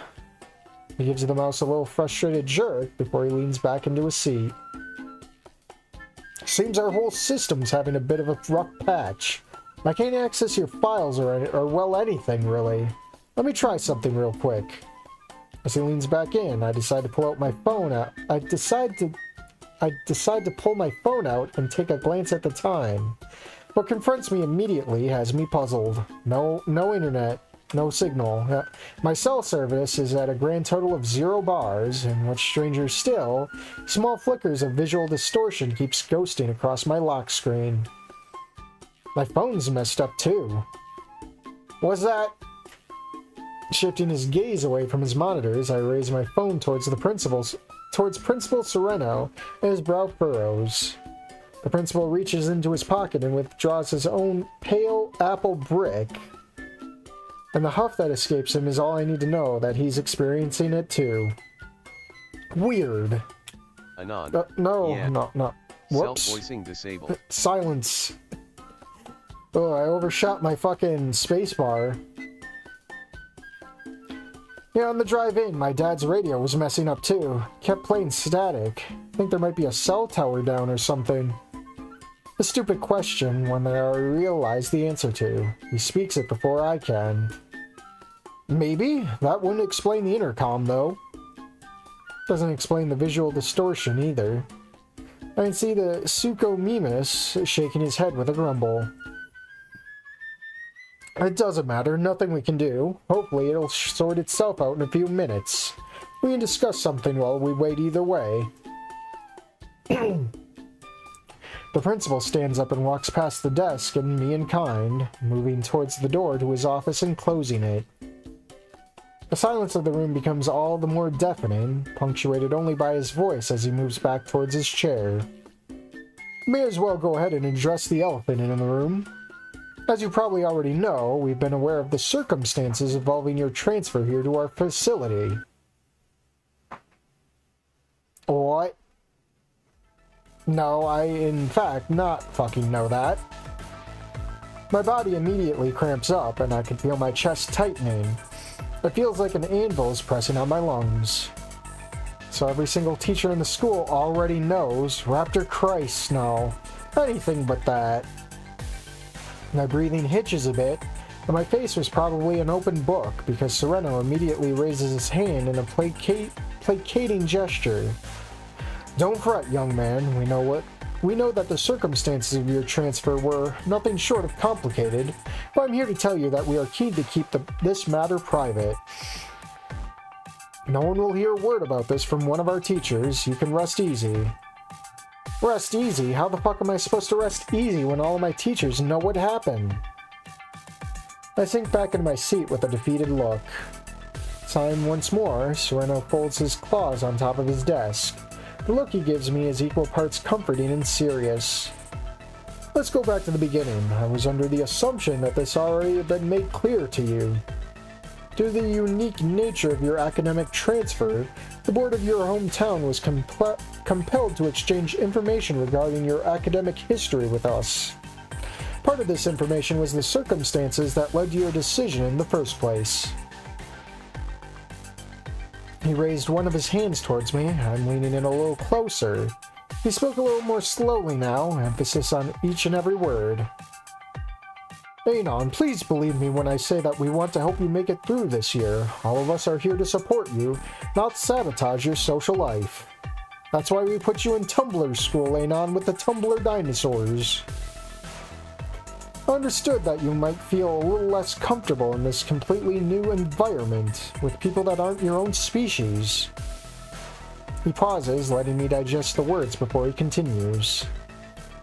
He gives the mouse a little frustrated jerk before he leans back into his seat. Seems our whole system's having a bit of a rough patch. I can't access your files or well, anything really. Let me try something real quick. As he leans back in, I decide to pull out my phone out. I decide to pull my phone out and take a glance at the time. What confronts me immediately has me puzzled. No internet, no signal. My cell service is at a grand total of 0 bars, and what's stranger still, small flickers of visual distortion keeps ghosting across my lock screen. My phone's messed up too. What's that? Shifting his gaze away from his monitors, I raise my phone towards Principal Sereno, and his brow furrows. The principal reaches into his pocket and withdraws his own pale apple brick. And the huff that escapes him is all I need to know that he's experiencing it too. Weird. Anon. No. Whoops. Self-voicing disabled. Silence. Oh, I overshot my fucking spacebar. Yeah, on the drive in, my dad's radio was messing up too. Kept playing static. I think there might be a cell tower down or something. A stupid question, one that I already realized the answer to. He speaks it before I can. Maybe? That wouldn't explain the intercom, though. Doesn't explain the visual distortion, either. I can see the Suko Mimas shaking his head with a grumble. It doesn't matter, nothing we can do. Hopefully it'll sort itself out in a few minutes. We can discuss something while we wait either way. The principal stands up and walks past the desk and me in kind, moving towards the door to his office and closing it. The silence of the room becomes all the more deafening, punctuated only by his voice as he moves back towards his chair. May as well go ahead and address the elephant in the room. As you probably already know, we've been aware of the circumstances involving your transfer here to our facility. What? No, I in fact not fucking know that. My body immediately cramps up and I can feel my chest tightening. It feels like an anvil is pressing on my lungs. So every single teacher in the school already knows, Raptor Christ, no. Anything but that. My breathing hitches a bit, and my face was probably an open book because Sereno immediately raises his hand in a placating gesture. Don't fret, young man. We know that the circumstances of your transfer were nothing short of complicated, but I'm here to tell you that we are keen to keep this matter private. No one will hear a word about this from one of our teachers. You can rest easy. Rest easy? How the fuck am I supposed to rest easy when all of my teachers know what happened? I sink back into my seat with a defeated look. Time once more, Sereno folds his claws on top of his desk. The look he gives me is equal parts comforting and serious. Let's go back to the beginning. I was under the assumption that this already had been made clear to you. Due to the unique nature of your academic transfer, the board of your hometown was compelled to exchange information regarding your academic history with us. Part of this information was the circumstances that led to your decision in the first place. He raised one of his hands towards me. I'm leaning in a little closer. He spoke a little more slowly now, emphasis on each and every word. Anon, please believe me when I say that we want to help you make it through this year. All of us are here to support you, not sabotage your social life. That's why we put you in Tumblr school, Anon, with the Tumblr dinosaurs. I understood that you might feel a little less comfortable in this completely new environment with people that aren't your own species. He pauses, letting me digest the words before he continues.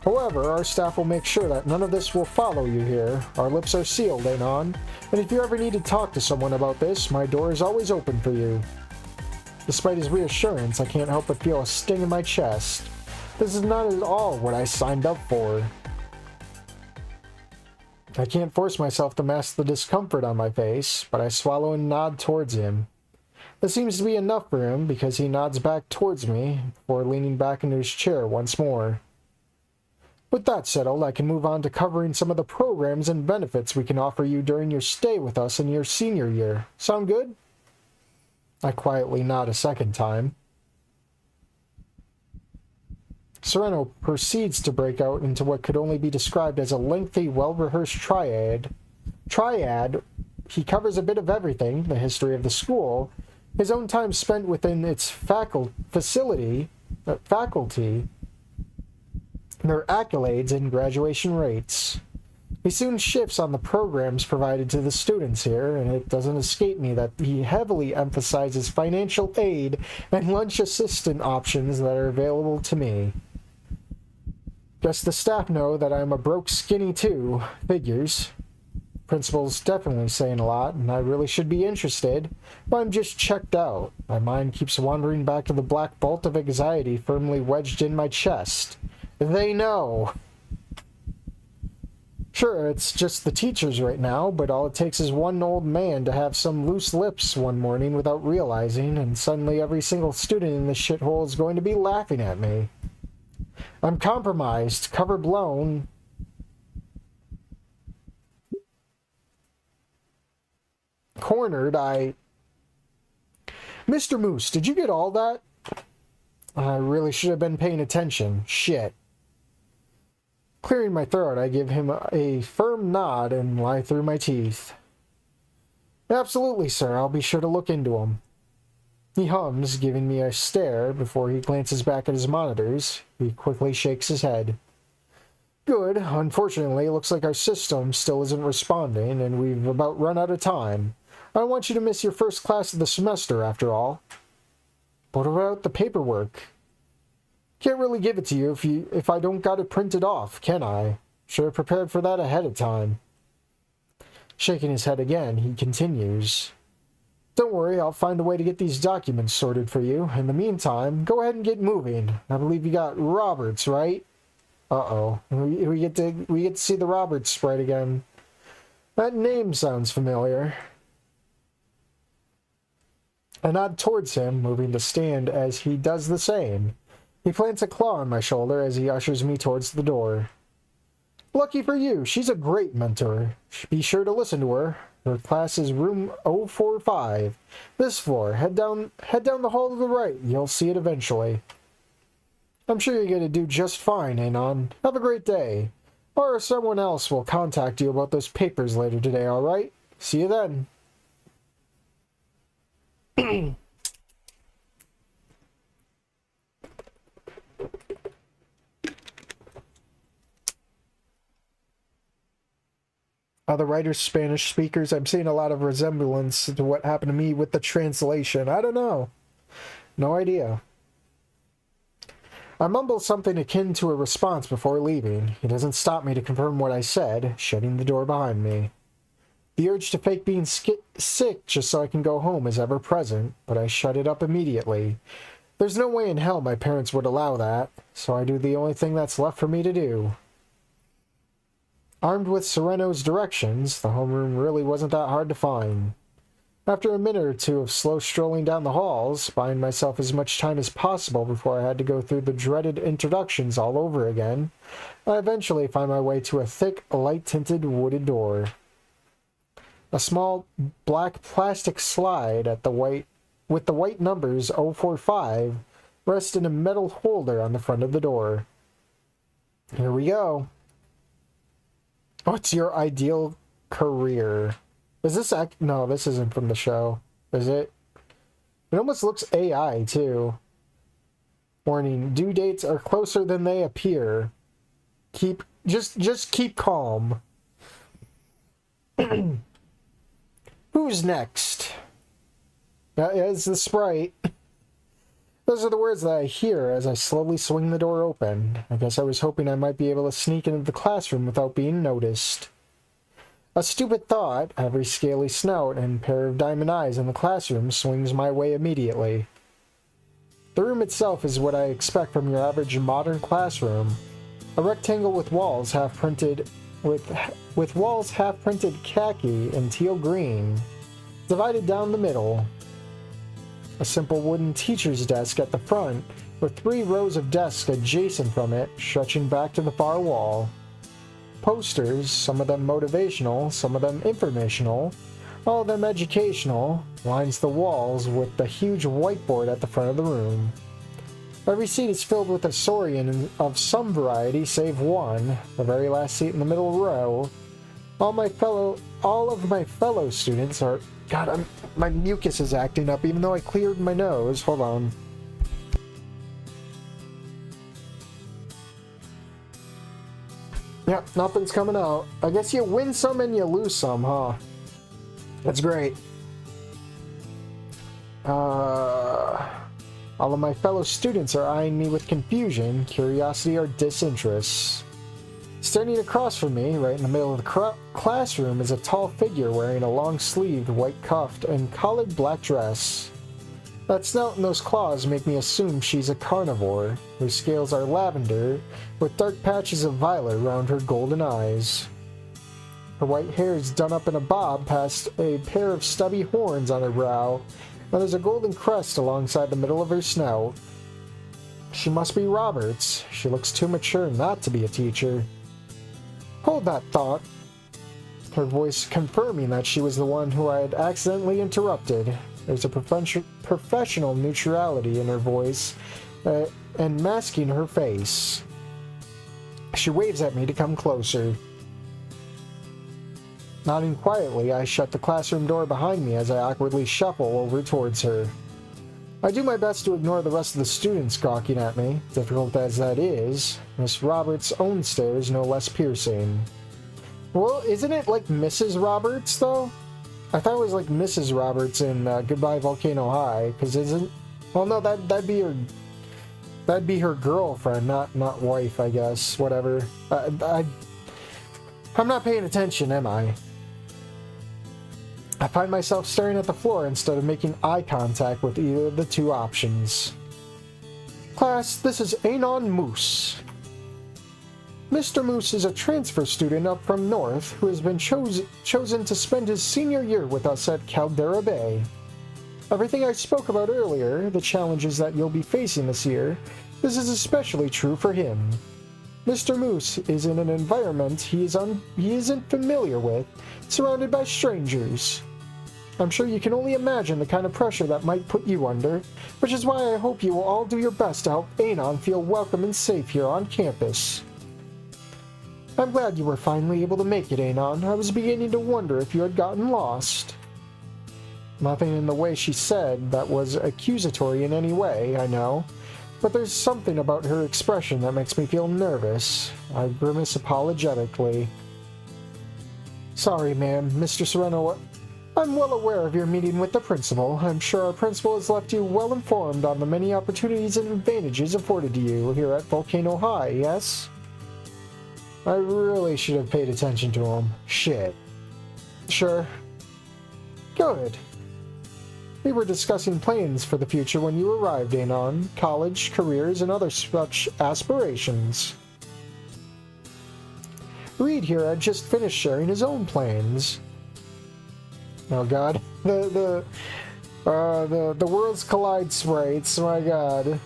However, our staff will make sure that none of this will follow you here. Our lips are sealed, Anon, and if you ever need to talk to someone about this, my door is always open for you. Despite his reassurance, I can't help but feel a sting in my chest. This is not at all what I signed up for. I can't force myself to mask the discomfort on my face, but I swallow and nod towards him. This seems to be enough for him because he nods back towards me before leaning back into his chair once more. With that settled, I can move on to covering some of the programs and benefits we can offer you during your stay with us in your senior year. Sound good? I quietly nod a second time. Sereno proceeds to break out into what could only be described as a lengthy, well-rehearsed triad. He covers a bit of everything, the history of the school, his own time spent within its faculty, their accolades and graduation rates. He soon shifts on the programs provided to the students here, and it doesn't escape me that he heavily emphasizes financial aid and lunch assistant options that are available to me. Guess the staff know that I'm a broke skinny too. Figures. Principal's definitely saying a lot, and I really should be interested, but I'm just checked out. My mind keeps wandering back to the black bolt of anxiety firmly wedged in my chest. They know. Sure, it's just the teachers right now, but all it takes is one old man to have some loose lips one morning without realizing, and suddenly every single student in this shithole is going to be laughing at me. I'm compromised, cover blown. Cornered, Mr. Moose, did you get all that? I really should have been paying attention. Shit. Clearing my throat, I give him a firm nod and lie through my teeth. Absolutely, sir. I'll be sure to look into him. He hums, giving me a stare before he glances back at his monitors. He quickly shakes his head. Good. Unfortunately, it looks like our system still isn't responding, and we've about run out of time. I don't want you to miss your first class of the semester, after all. What about the paperwork? Can't really give it to you if I don't got it printed off, can I? Should have prepared for that ahead of time. Shaking his head again, he continues. Don't worry, I'll find a way to get these documents sorted for you. In the meantime, go ahead and get moving. I believe you got Roberts, right? Uh-oh. We get to see the Roberts sprite again. That name sounds familiar. I nod towards him, moving to stand as he does the same. He plants a claw on my shoulder as he ushers me towards the door. Lucky for you, she's a great mentor. Be sure to listen to her. Her class is room 045. This floor. Head down the hall to the right. You'll see it eventually. I'm sure you're going to do just fine, Anon. Have a great day. Or someone else will contact you about those papers later today, alright? See you then. The writer's Spanish speakers, I'm seeing a lot of resemblance to what happened to me with the translation. I don't know. No idea. I mumble something akin to a response before leaving. He doesn't stop me to confirm what I said, shutting the door behind me. The urge to fake being sick just so I can go home is ever present, but I shut it up immediately. There's no way in hell my parents would allow that, so I do the only thing that's left for me to do. Armed with Sereno's directions, the homeroom really wasn't that hard to find. After a minute or two of slow strolling down the halls, buying myself as much time as possible before I had to go through the dreaded introductions all over again, I eventually find my way to a thick, light-tinted wooded door. A small black plastic slide with the white numbers 045 rests in a metal holder on the front of the door. Here we go. What's your ideal career? Is this no, this isn't from the show. Is it? It almost looks AI too. Warning, due dates are closer than they appear. Just keep calm. Who's next? It's the sprite. Those are the words that I hear as I slowly swing the door open. I guess I was hoping I might be able to sneak into the classroom without being noticed. A stupid thought, every scaly snout and pair of diamond eyes in the classroom swings my way immediately. The room itself is what I expect from your average modern classroom. A rectangle with walls half printed khaki and teal green, divided down the middle. A simple wooden teacher's desk at the front, with 3 rows of desks adjacent from it, stretching back to the far wall. Posters, some of them motivational, some of them informational, all of them educational, lines the walls with the huge whiteboard at the front of the room. Every seat is filled with a saurian of some variety save one, the very last seat in the middle row. All of my fellow students are... God, my mucus is acting up even though I cleared my nose. Hold on. Yep, nothing's coming out. I guess you win some and you lose some, huh? That's great. All of my fellow students are eyeing me with confusion, curiosity, or disinterest. Standing across from me, right in the middle of the classroom, is a tall figure wearing a long-sleeved, white-cuffed, and collared black dress. That snout and those claws make me assume she's a carnivore, whose scales are lavender, with dark patches of violet around her golden eyes. Her white hair is done up in a bob past a pair of stubby horns on her brow, and there's a golden crest alongside the middle of her snout. She must be Roberts. She looks too mature not to be a teacher. Hold that thought. Her voice confirming that she was the one who I had accidentally interrupted. There's a professional neutrality in her voice and masking her face. She waves at me to come closer. Nodding quietly, I shut the classroom door behind me as I awkwardly shuffle over towards her. I do my best to ignore the rest of the students gawking at me, difficult as that is. Miss Roberts' own stare is no less piercing. Well, isn't it like Mrs. Roberts, though? I thought it was like Mrs. Roberts in Goodbye Volcano High, because isn't... Well, no, that'd be her girlfriend, not wife, I guess. Whatever. I'm not paying attention, am I? I find myself staring at the floor instead of making eye contact with either of the two options. Class, this is Anon Moose. Mr. Moose is a transfer student up from North who has been chosen to spend his senior year with us at Caldera Bay. Everything I spoke about earlier, the challenges that you'll be facing this year, this is especially true for him. Mr. Moose is in an environment he isn't familiar with, surrounded by strangers. I'm sure you can only imagine the kind of pressure that might put you under, which is why I hope you will all do your best to help Anon feel welcome and safe here on campus. I'm glad you were finally able to make it, Anon. I was beginning to wonder if you had gotten lost. Nothing in the way she said that was accusatory in any way, I know, but there's something about her expression that makes me feel nervous. I grimace apologetically. Sorry, ma'am, Mr. Sereno. I'm well aware of your meeting with the principal. I'm sure our principal has left you well informed on the many opportunities and advantages afforded to you here at Volcano High, yes? I really should have paid attention to him. Shit. Sure. Good. We were discussing plans for the future when you arrived, Anon. College, careers, and other such aspirations. Reed here had just finished sharing his own plans. Oh god. The Worlds Collide sprites, my god.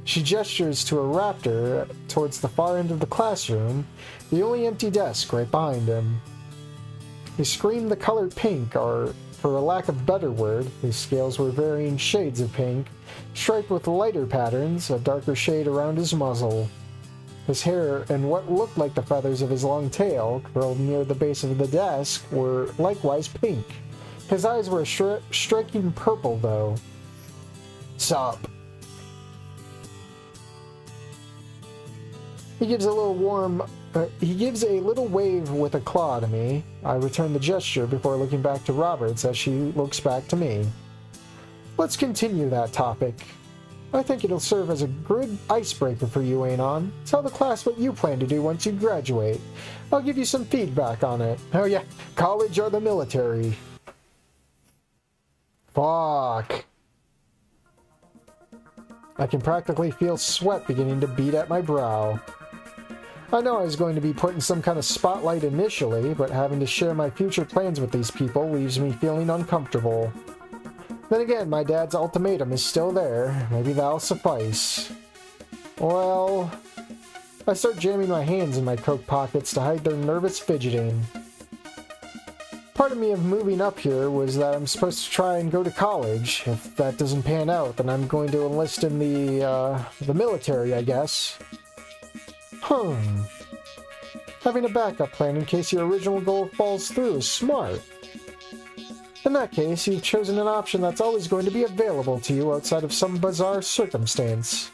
She gestures to a raptor towards the far end of the classroom, the only empty desk right behind him. He screamed the color pink, or, for a lack of better word, his scales were varying shades of pink, striped with lighter patterns, a darker shade around his muzzle. His hair and what looked like the feathers of his long tail, curled near the base of the desk, were likewise pink. His eyes were a striking purple, though. Sup? He gives a little warm He gives a little wave with a claw to me. I return the gesture before looking back to Roberts as she looks back to me. Let's continue that topic. I think it'll serve as a good icebreaker for you, Anon. Tell the class what you plan to do once you graduate. I'll give you some feedback on it. Oh yeah, college or the military. Fuck. I can practically feel sweat beginning to bead at my brow. I know I was going to be put in some kind of spotlight initially, but having to share my future plans with these people leaves me feeling uncomfortable. Then again, my dad's ultimatum is still there. Maybe that'll suffice. Well, I start jamming my hands in my coat pockets to hide their nervous fidgeting. Part of me of moving up here was that I'm supposed to try and go to college. If that doesn't pan out, then I'm going to enlist in the military, I guess. Having a backup plan in case your original goal falls through is smart. In that case, you've chosen an option that's always going to be available to you outside of some bizarre circumstance.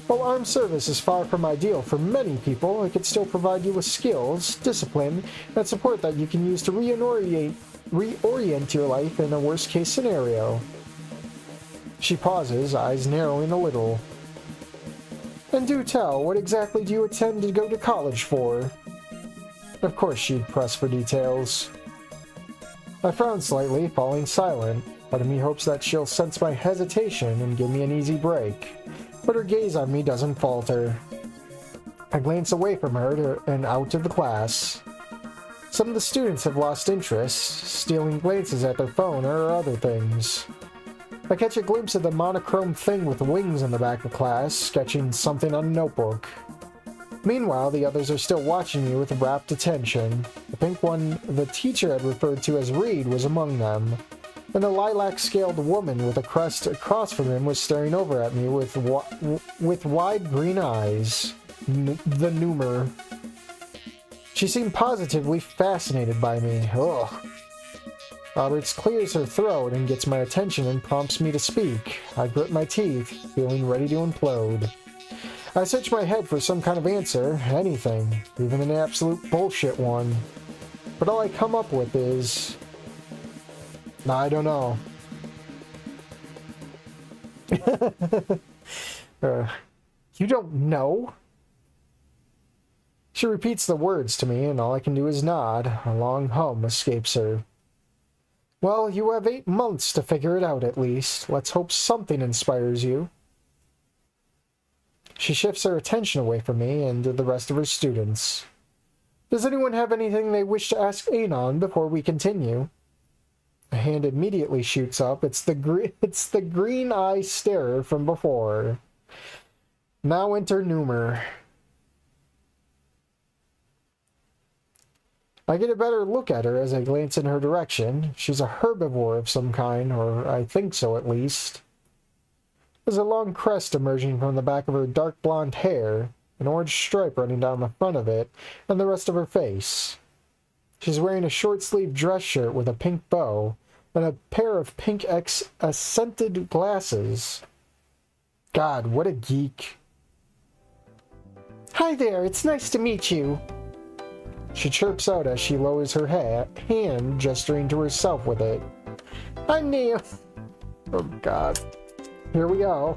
While armed service is far from ideal for many people, it could still provide you with skills, discipline, and support that you can use to reorient your life in a worst-case scenario. She pauses, eyes narrowing a little. And do tell, what exactly do you intend to go to college for? Of course she'd press for details. I frown slightly, falling silent. Part of me hopes that she'll sense my hesitation and give me an easy break. But her gaze on me doesn't falter. I glance away from her and out of the class. Some of the students have lost interest, stealing glances at their phone or other things. I catch a glimpse of the monochrome thing with wings in the back of class, sketching something on a notebook. Meanwhile, the others are still watching me with rapt attention. The pink one the teacher had referred to as Reed was among them, and the lilac-scaled woman with a crest across from him was staring over at me with wide green eyes. The Noomer. She seemed positively fascinated by me. Ugh. Roberts clears her throat and gets my attention and prompts me to speak. I grit my teeth, feeling ready to implode. I search my head for some kind of answer, anything, even an absolute bullshit one. But all I come up with is... I don't know. You don't know? She repeats the words to me, and all I can do is nod. A long hum escapes her. Well, you have 8 months to figure it out at least. Let's hope something inspires you. She shifts her attention away from me and the rest of her students. Does anyone have anything they wish to ask Anon before we continue? A hand immediately shoots up. It's the green eye starer from before. Now enter Noomer. I get a better look at her as I glance in her direction. She's a herbivore of some kind, or I think so at least. There's a long crest emerging from the back of her dark blonde hair, an orange stripe running down the front of it, and the rest of her face. She's wearing a short-sleeved dress shirt with a pink bow, and a pair of pink accented glasses. God, what a geek. Hi there, it's nice to meet you. She chirps out as she lowers her hand, gesturing to herself with it. I'm Neil. Oh, God. Here we go.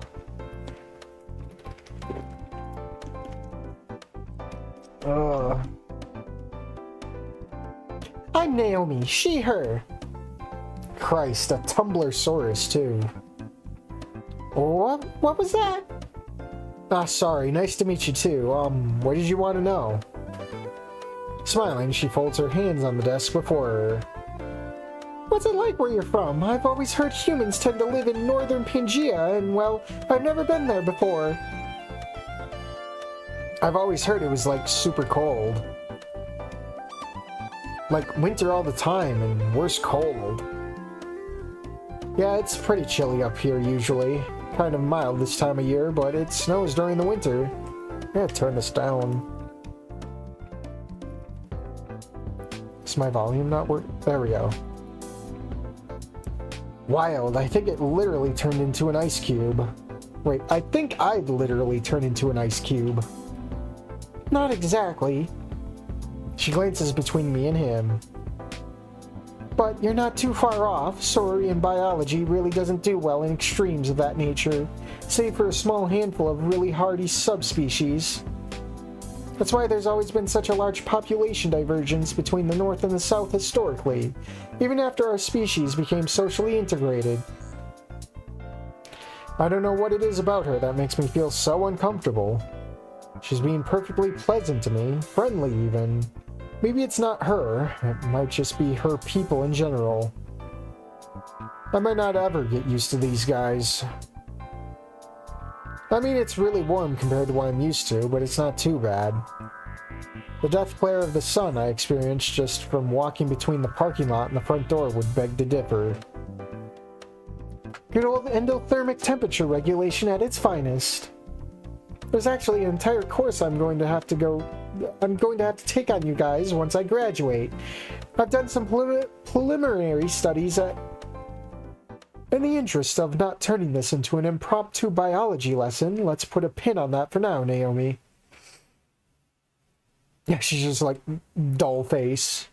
I'm Naomi, she, her. Christ, a Tumblrsaurus, too. What was that? Ah, sorry, nice to meet you, too. What did you want to know? Smiling, she folds her hands on the desk before her. What's it like where you're from? I've always heard humans tend to live in northern Pangea, and, well, I've never been there before. I've always heard it was, like, super cold. Like, winter all the time, and worse cold. Yeah, it's pretty chilly up here, usually. Kind of mild this time of year, but it snows during the winter. I gotta turn this down. Is my volume not working? There we go. Wild, I think it literally turned into an ice cube. Wait, I think I've literally turned into an ice cube. Not exactly. She glances between me and him. But you're not too far off. Saurian biology really doesn't do well in extremes of that nature, save for a small handful of really hardy subspecies. That's why there's always been such a large population divergence between the North and the South historically, even after our species became socially integrated. I don't know what it is about her that makes me feel so uncomfortable. She's being perfectly pleasant to me, friendly even. Maybe it's not her, it might just be her people in general. I might not ever get used to these guys. I mean, it's really warm compared to what I'm used to, but it's not too bad. The death glare of the sun I experienced just from walking between the parking lot and the front door would beg to differ. Good old endothermic temperature regulation at its finest. There's actually an entire course I'm going to have to take on you guys once I graduate. I've done some preliminary studies in the interest of not turning this into an impromptu biology lesson. Let's put a pin on that for now, Naomi. Yeah, she's just like dull face.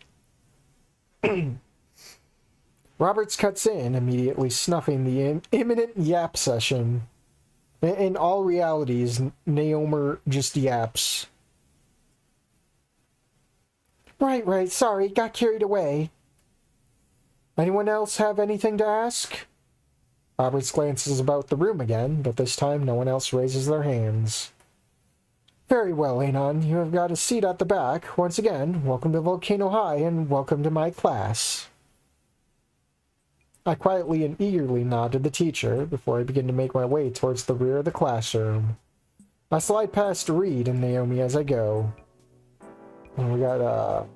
Roberts cuts in, immediately snuffing the imminent yap session. In all realities, Naomi just yaps. Right, sorry, got carried away. Anyone else have anything to ask? Roberts glances about the room again, but this time no one else raises their hands. Very well, Anon, you have got a seat at the back. Once again, welcome to Volcano High and welcome to my class. I quietly and eagerly nod to the teacher before I begin to make my way towards the rear of the classroom. I slide past Reed and Naomi as I go. And we got,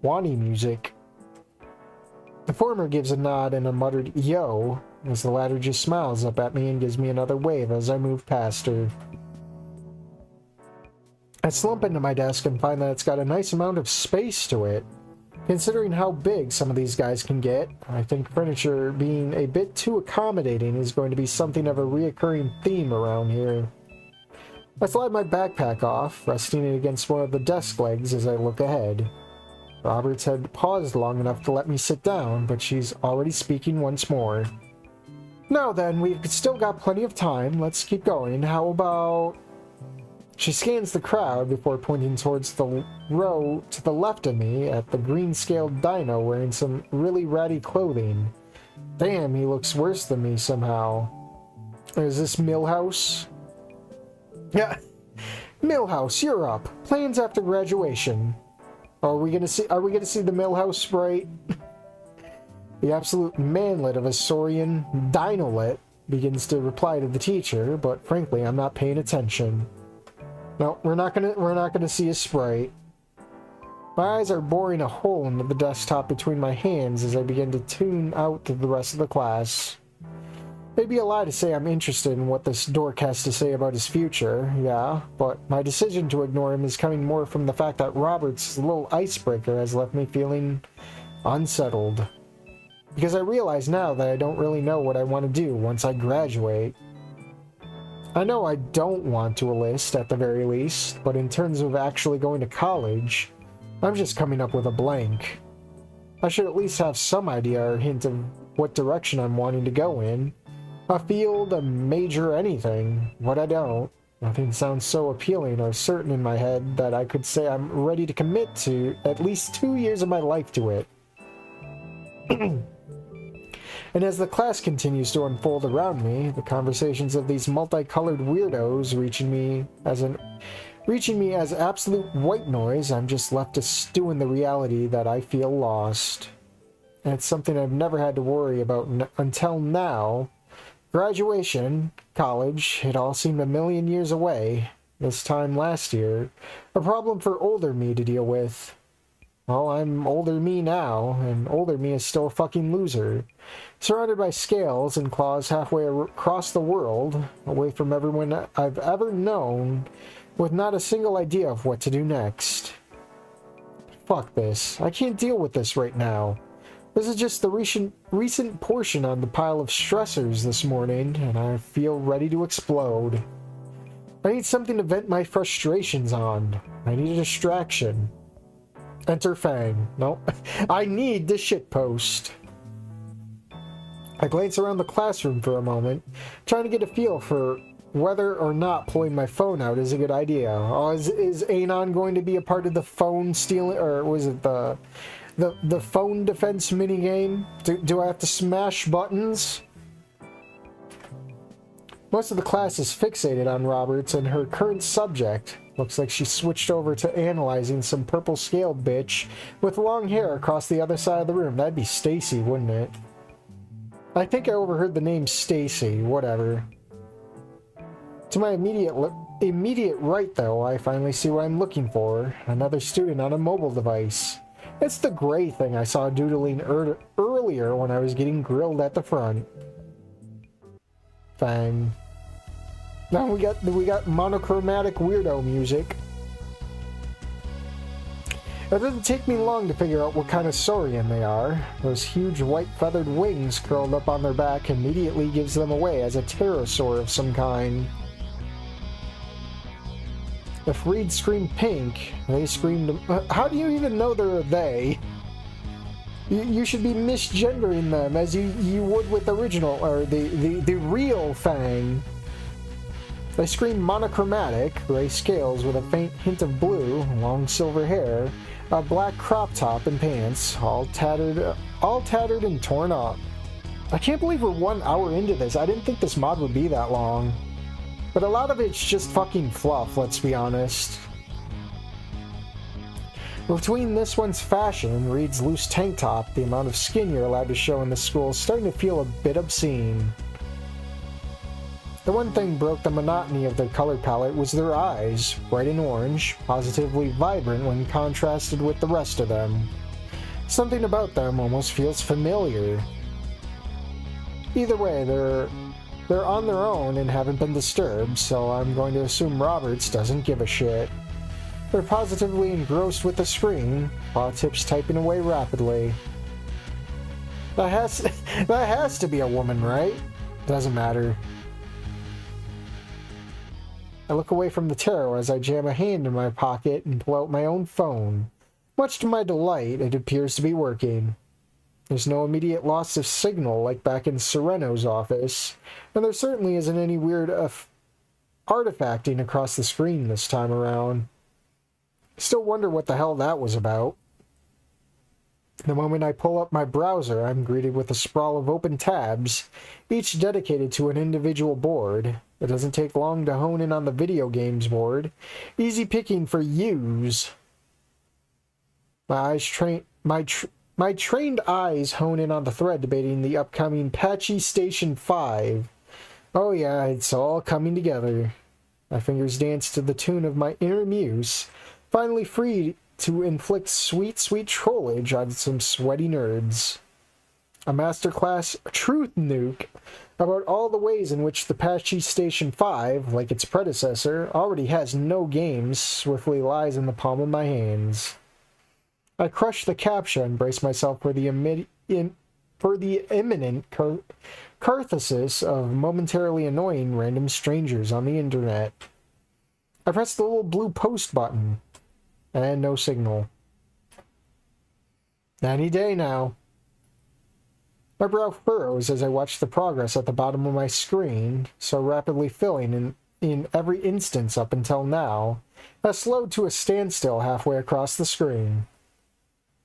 Wani music. The former gives a nod and a muttered yo, as the latter just smiles up at me and gives me another wave as I move past her. I slump into my desk and find that it's got a nice amount of space to it. Considering how big some of these guys can get, I think furniture being a bit too accommodating is going to be something of a reoccurring theme around here. I slide my backpack off, resting it against one of the desk legs as I look ahead. Roberts had paused long enough to let me sit down, but she's already speaking once more. Now then, we've still got plenty of time. Let's keep going. How about... She scans the crowd before pointing towards the row to the left of me at the green-scaled dino wearing some really ratty clothing. Damn, he looks worse than me somehow. Is this Millhouse? Yeah. Millhouse, you're up. Plans after graduation. Are we gonna see the Millhouse sprite? The absolute manlet of a Saurian dinolet begins to reply to the teacher, but frankly, I'm not paying attention. No, we're not gonna see a sprite. My eyes are boring a hole into the desktop between my hands as I begin to tune out to the rest of the class. It'd be a lie to say I'm interested in what this dork has to say about his future, yeah, but my decision to ignore him is coming more from the fact that Robert's little icebreaker has left me feeling unsettled. Because I realize now that I don't really know what I want to do once I graduate. I know I don't want to enlist at the very least, but in terms of actually going to college, I'm just coming up with a blank. I should at least have some idea or hint of what direction I'm wanting to go in. A field, a major, anything. What I don't. Nothing sounds so appealing or certain in my head that I could say I'm ready to commit to at least 2 years of my life to it. And as the class continues to unfold around me, the conversations of these multicolored weirdos reaching me as absolute white noise, I'm just left to stew in the reality that I feel lost. And it's something I've never had to worry about until now. Graduation, college, it all seemed a million years away. This time last year, a problem for older me to deal with. Well, I'm older me now, and older me is still a fucking loser. Surrounded by scales and claws halfway across the world, away from everyone I've ever known, with not a single idea of what to do next. Fuck this. I can't deal with this right now. This is just the recent portion on the pile of stressors this morning, and I feel ready to explode. I need something to vent my frustrations on. I need a distraction. Enter Fang. No. I need the shitpost. I glance around the classroom for a moment, trying to get a feel for whether or not pulling my phone out is a good idea. Oh, is Anon going to be a part of the phone stealing, or was it the phone defense minigame? Do I have to smash buttons? Most of the class is fixated on Roberts and her current subject. Looks like she switched over to analyzing some purple-scaled bitch with long hair across the other side of the room. That'd be Stacy, wouldn't it? I think I overheard the name Stacy, whatever. To my immediate right, though, I finally see what I'm looking for. Another student on a mobile device. It's the gray thing I saw doodling earlier when I was getting grilled at the front. Fang. Now we got monochromatic weirdo music. It doesn't take me long to figure out what kind of saurian they are. Those huge white feathered wings curled up on their back immediately gives them away as a pterosaur of some kind. If Reed screamed pink, they screamed... How do you even know they're a they? You should be misgendering them as you would with original, or the real Fang. They scream monochromatic, gray scales with a faint hint of blue, long silver hair, a black crop top and pants, all tattered and torn up. I can't believe we're 1 hour into this. I didn't think this mod would be that long. But a lot of it's just fucking fluff, let's be honest. Between this one's fashion and Reed's loose tank top, the amount of skin you're allowed to show in this school is starting to feel a bit obscene. The one thing broke the monotony of their color palette was their eyes, bright and orange, positively vibrant when contrasted with the rest of them. Something about them almost feels familiar. Either way, they're on their own and haven't been disturbed, so I'm going to assume Roberts doesn't give a shit. They're positively engrossed with the screen, while Tip's typing away rapidly. That has to be a woman, right? Doesn't matter. I look away from the tarot as I jam a hand in my pocket and pull out my own phone. Much to my delight, it appears to be working. There's no immediate loss of signal like back in Sereno's office, and there certainly isn't any weird artifacting across the screen this time around. Still wonder what the hell that was about. The moment I pull up my browser, I'm greeted with a sprawl of open tabs, each dedicated to an individual board. It doesn't take long to hone in on the video games board. Easy picking for yous. My trained eyes hone in on the thread debating the upcoming Patchy Station 5. Oh yeah, it's all coming together. My fingers dance to the tune of my inner muse, finally free to inflict sweet, sweet trollage on some sweaty nerds. A masterclass truth nuke about all the ways in which the Patchy Station 5, like its predecessor, already has no games, swiftly lies in the palm of my hands. I crush the captcha and brace myself for the imminent catharsis of momentarily annoying random strangers on the internet. I press the little blue post button, and no signal. Any day now. My brow furrows as I watch the progress at the bottom of my screen, so rapidly filling in every instance up until now, has slowed to a standstill halfway across the screen.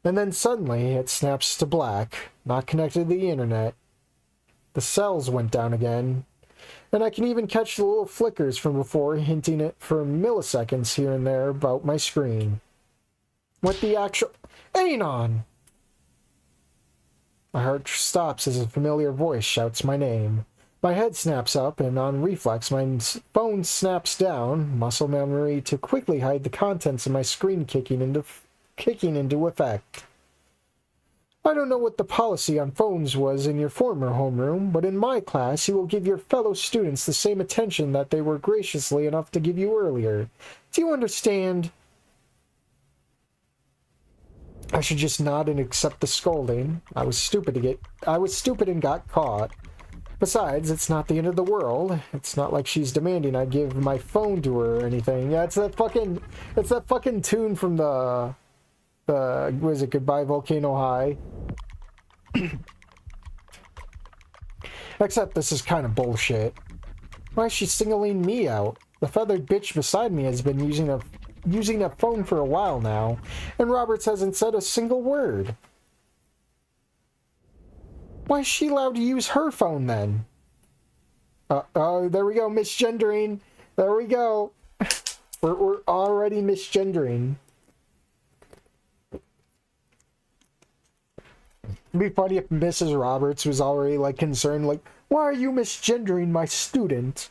And then suddenly it snaps to black, not connected to the internet. The cells went down again, and I can even catch the little flickers from before hinting it for milliseconds here and there about my screen. What the actual... Anon! My heart stops as a familiar voice shouts my name. My head snaps up, and on reflex, my phone snaps down, muscle memory to quickly hide the contents of my screen kicking into effect. I don't know what the policy on phones was in your former homeroom, but in my class you will give your fellow students the same attention that they were graciously enough to give you earlier. Do you understand? I should just nod and accept the scolding. I was stupid and got caught. Besides, it's not the end of the world. It's not like she's demanding I give my phone to her or anything. Yeah, it's that fucking tune from the what is it, Goodbye Volcano High? Except this is kind of bullshit. Why is she singling me out? The feathered bitch beside me has been using that phone for a while now, and Roberts hasn't said a single word. Why is she allowed to use her phone then? Oh, there we go, misgendering. There we go. We're already misgendering. It'd be funny if Mrs. Roberts was already, like, concerned, like, why are you misgendering my student?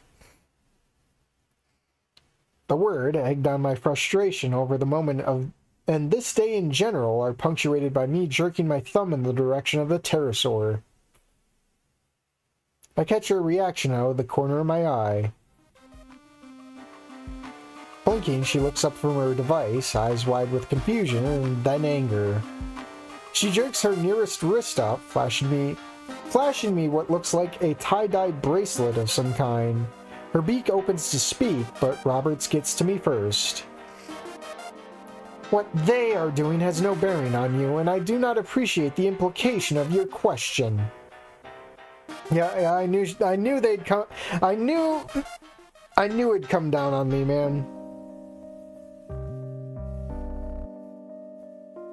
The word egged on my frustration over the moment of, and this day in general, are punctuated by me jerking my thumb in the direction of the pterosaur. I catch her reaction out of the corner of my eye. Blinking, she looks up from her device, eyes wide with confusion and then anger. She jerks her nearest wrist up, flashing me what looks like a tie-dye bracelet of some kind. Her beak opens to speak, but Roberts gets to me first. What they are doing has no bearing on you, and I do not appreciate the implication of your question. Yeah, I knew they'd come. I knew it'd come down on me, man.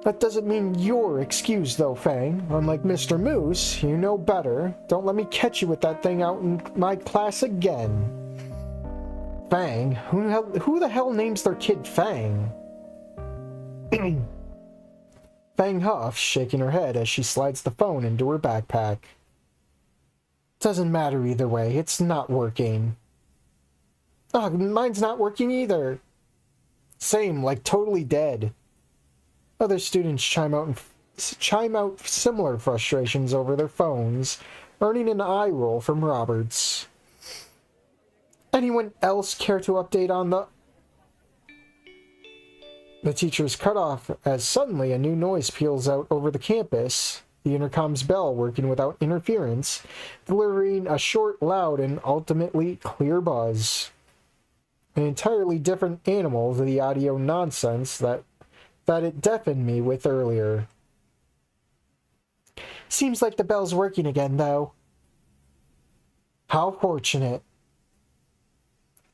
That doesn't mean you're excused, though, Fang. Unlike Mr. Moose, you know better. Don't let me catch you with that thing out in my class again. Fang? Who the hell names their kid Fang? Fang huffs, shaking her head as she slides the phone into her backpack. Doesn't matter either way. It's not working. Oh, mine's not working either. Same, like totally dead. Other students chime out similar frustrations over their phones, earning an eye roll from Roberts. Anyone else care to update on the... The teacher is cut off as suddenly a new noise peals out over the campus, the intercom's bell working without interference, delivering a short, loud, and ultimately clear buzz. An entirely different animal to the audio nonsense that it deafened me with earlier. Seems like the bell's working again, though. How fortunate.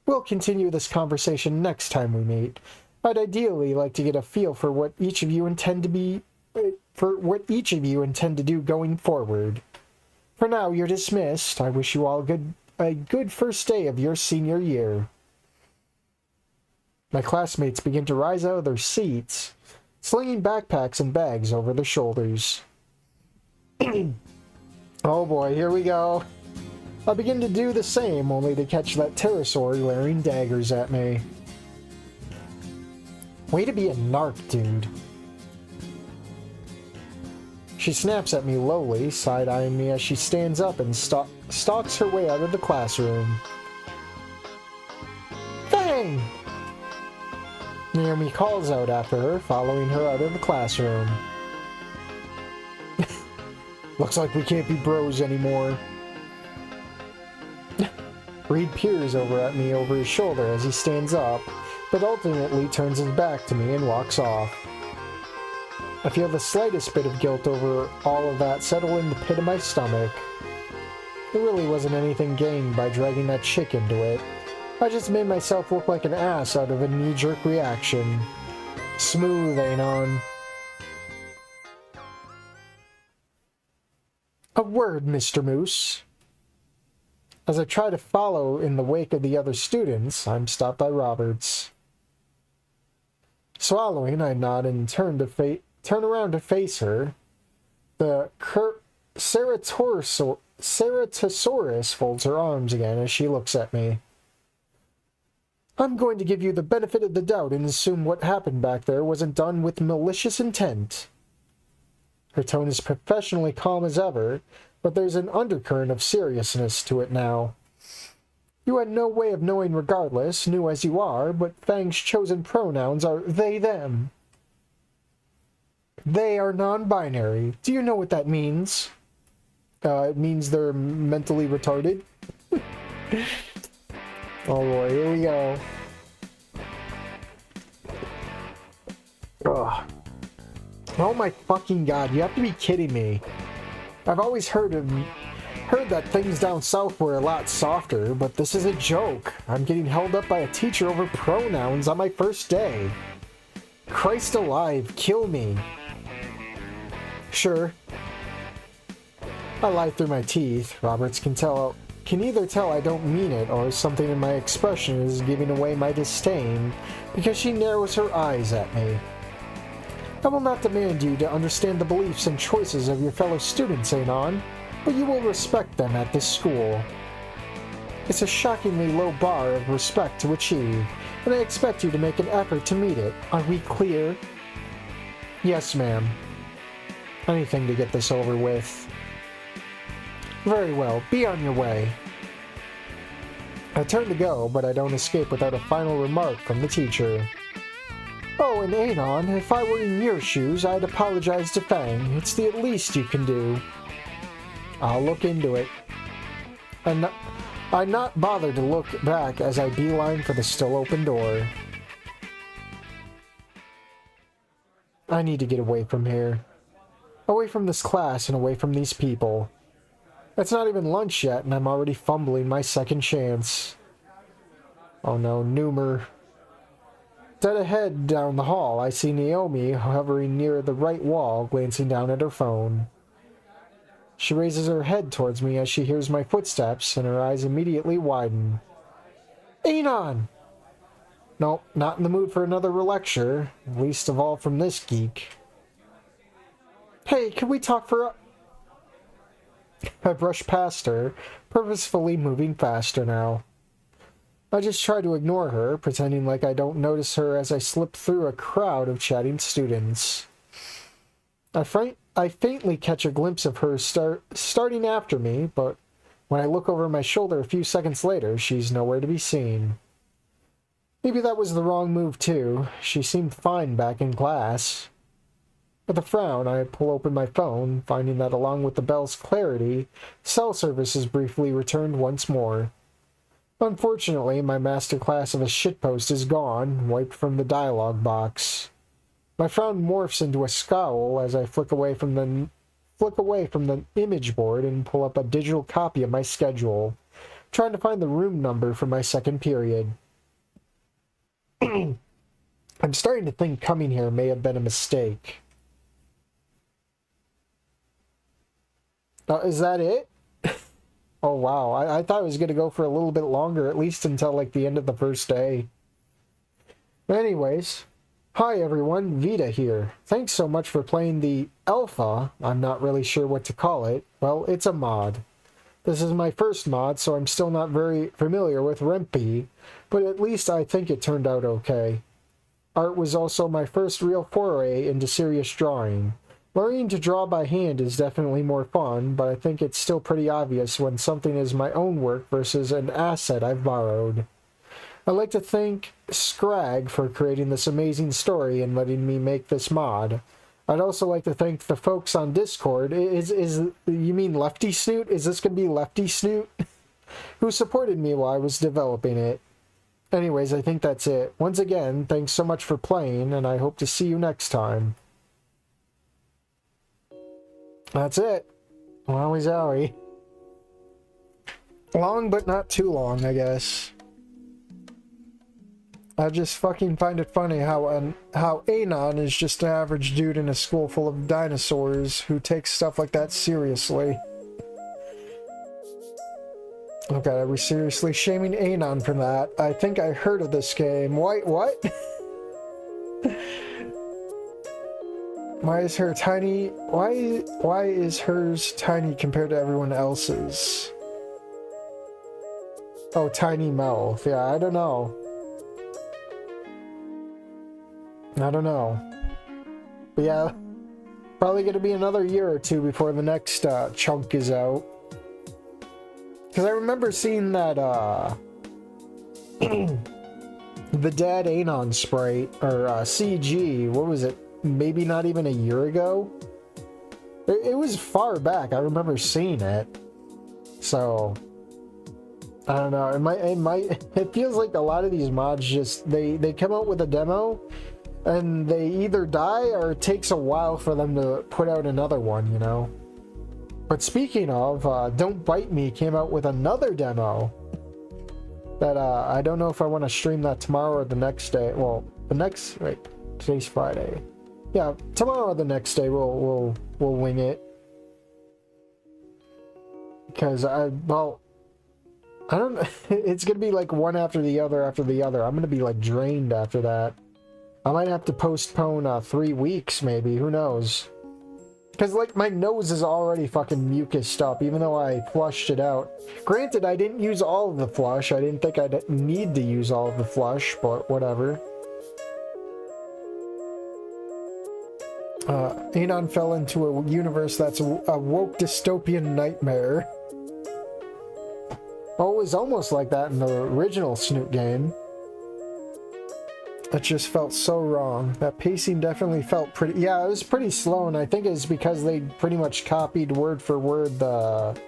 We'll continue this conversation next time we meet. I'd ideally like to get a feel for what each of you intend to do going forward. For now, you're dismissed. I wish you all a good first day of your senior year. My classmates begin to rise out of their seats, slinging backpacks and bags over their shoulders. Oh boy, here we go. I begin to do the same, only to catch that pterosaur glaring daggers at me. Way to be a narc, dude. She snaps at me lowly, side-eyeing me as she stands up and stalks her way out of the classroom. Fang! Naomi calls out after her, following her out of the classroom. Looks like we can't be bros anymore. Reed peers over at me over his shoulder as he stands up, but ultimately turns his back to me and walks off. I feel the slightest bit of guilt over all of that settle in the pit of my stomach. There really wasn't anything gained by dragging that chick into it. I just made myself look like an ass out of a knee-jerk reaction. Smooth, ain't on. A word, Mr. Moose. As I try to follow in the wake of the other students, I'm stopped by Roberts. Swallowing, I nod and turn around to face her. The Ceratosaurus folds her arms again as she looks at me. I'm going to give you the benefit of the doubt and assume what happened back there wasn't done with malicious intent. Her tone is professionally calm as ever, but there's an undercurrent of seriousness to it now. You had no way of knowing regardless, new as you are, but Fang's chosen pronouns are they, them. They are non-binary. Do you know what that means? it means they're mentally retarded. Oh boy, here we go. Ugh. Oh my fucking god, you have to be kidding me. I've always heard that things down south were a lot softer, but this is a joke. I'm getting held up by a teacher over pronouns on my first day. Christ alive, kill me. Sure. I lie through my teeth. Roberts can either tell I don't mean it, or something in my expression is giving away my disdain, because she narrows her eyes at me. I will not demand you to understand the beliefs and choices of your fellow students, Anon, but you will respect them at this school. It's a shockingly low bar of respect to achieve, and I expect you to make an effort to meet it. Are we clear? Yes, ma'am. Anything to get this over with. Very well, be on your way. I turn to go, but I don't escape without a final remark from the teacher. Oh, and Anon, if I were in your shoes, I'd apologize to Fang. It's the least you can do. I'll look into it. I not bother to look back as I beeline for the still open door. I need to get away from here. Away from this class and away from these people. It's not even lunch yet, and I'm already fumbling my second chance. Oh no, Noomer. Dead ahead down the hall, I see Naomi hovering near the right wall, glancing down at her phone. She raises her head towards me as she hears my footsteps, and her eyes immediately widen. Anon! Nope, not in the mood for another lecture, least of all from this geek. Hey, can we talk for a... I brush past her, purposefully moving faster now. I just try to ignore her, pretending like I don't notice her as I slip through a crowd of chatting students. I faintly catch a glimpse of her starting after me, but when I look over my shoulder a few seconds later, she's nowhere to be seen. Maybe that was the wrong move too. She seemed fine back in class. With a frown, I pull open my phone, finding that along with the bell's clarity, cell service is briefly returned once more. Unfortunately, my masterclass of a shitpost is gone, wiped from the dialogue box. My frown morphs into a scowl as I flick away from the image board and pull up a digital copy of my schedule, trying to find the room number for my second period. I'm starting to think coming here may have been a mistake. Is that it? Oh wow, I thought it was going to go for a little bit longer, at least until like the end of the first day. Anyways, hi everyone, Vita here. Thanks so much for playing the alpha, I'm not really sure what to call it. Well, it's a mod. This is my first mod, so I'm still not very familiar with Rempy, but at least I think it turned out okay. Art was also my first real foray into serious drawing. Learning to draw by hand is definitely more fun, but I think it's still pretty obvious when something is my own work versus an asset I've borrowed. I'd like to thank Scrag for creating this amazing story and letting me make this mod. I'd also like to thank the folks on Discord. You mean Lefty Snoot? Is this going to be Lefty Snoot? Who supported me while I was developing it. Anyways, I think that's it. Once again, thanks so much for playing, and I hope to see you next time. That's it. Wowie zowie. Long, but not too long, I guess. I just fucking find it funny how Anon is just an average dude in a school full of dinosaurs who takes stuff like that seriously. Oh god, are we seriously shaming Anon for that? I think I heard of this game. What? Why is her tiny? Why is hers tiny compared to everyone else's? Oh, tiny mouth. Yeah, I don't know. But yeah, probably gonna be another year or two before the next chunk is out. Because I remember seeing that the Dad Anon sprite, or CG, what was it? Maybe not even a year ago? It was far back. I remember seeing it. So I don't know. It feels like a lot of these mods just they come out with a demo and they either die or it takes a while for them to put out another one, you know. But speaking of, Don't Bite Me came out with another demo that I don't know if I want to stream that tomorrow or the next day. Well, today's Friday. Yeah, tomorrow or the next day we'll wing it. Because I don't it's gonna be like one after the other after the other. I'm gonna be like drained after that. I might have to postpone 3 weeks maybe, who knows. Because, like, my nose is already fucking mucused up, even though I flushed it out. Granted, I didn't use all of the flush. I didn't think I'd need to use all of the flush, but whatever. Anon fell into a universe that's a woke dystopian nightmare. Oh, it was almost like that in the original Snoot game. It just felt so wrong. That pacing definitely felt pretty... Yeah, it was pretty slow, and I think it's because they pretty much copied word for word the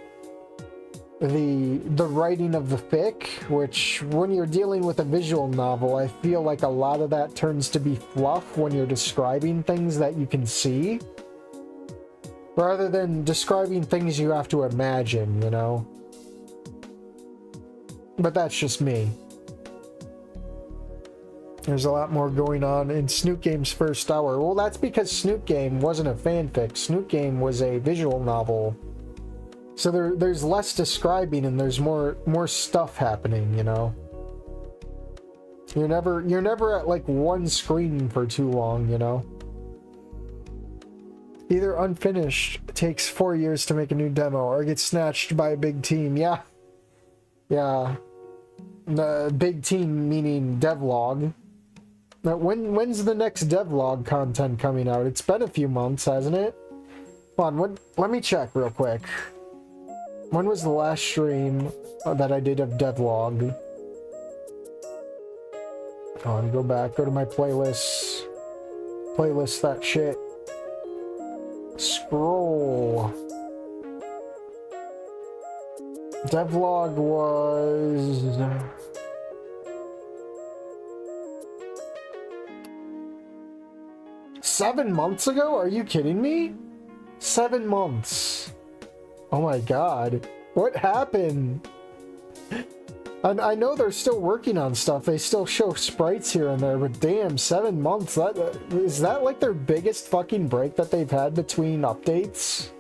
writing of the fic, which when you're dealing with a visual novel, I feel like a lot of that turns to be fluff when you're describing things that you can see, rather than describing things you have to imagine, you know? But that's just me. There's a lot more going on in Snoot Game's first hour. Well, that's because Snoot Game wasn't a fanfic. Snoot Game was a visual novel. So there's less describing and there's more stuff happening, you know? You're never at like one screen for too long, you know? Either unfinished takes 4 years to make a new demo or gets snatched by a big team. Yeah. Yeah. The big team meaning devlog. Now, when's the next devlog content coming out? It's been a few months, hasn't it? Hold on, let me check real quick. When was the last stream that I did of devlog? Hold on, go back, go to my playlists. Playlist that shit. Scroll. Devlog was... 7 months ago? Are you kidding me? 7 months. Oh my god. What happened? I know they're still working on stuff. They still show sprites here and there, but damn, 7 months. Is that like their biggest fucking break that they've had between updates?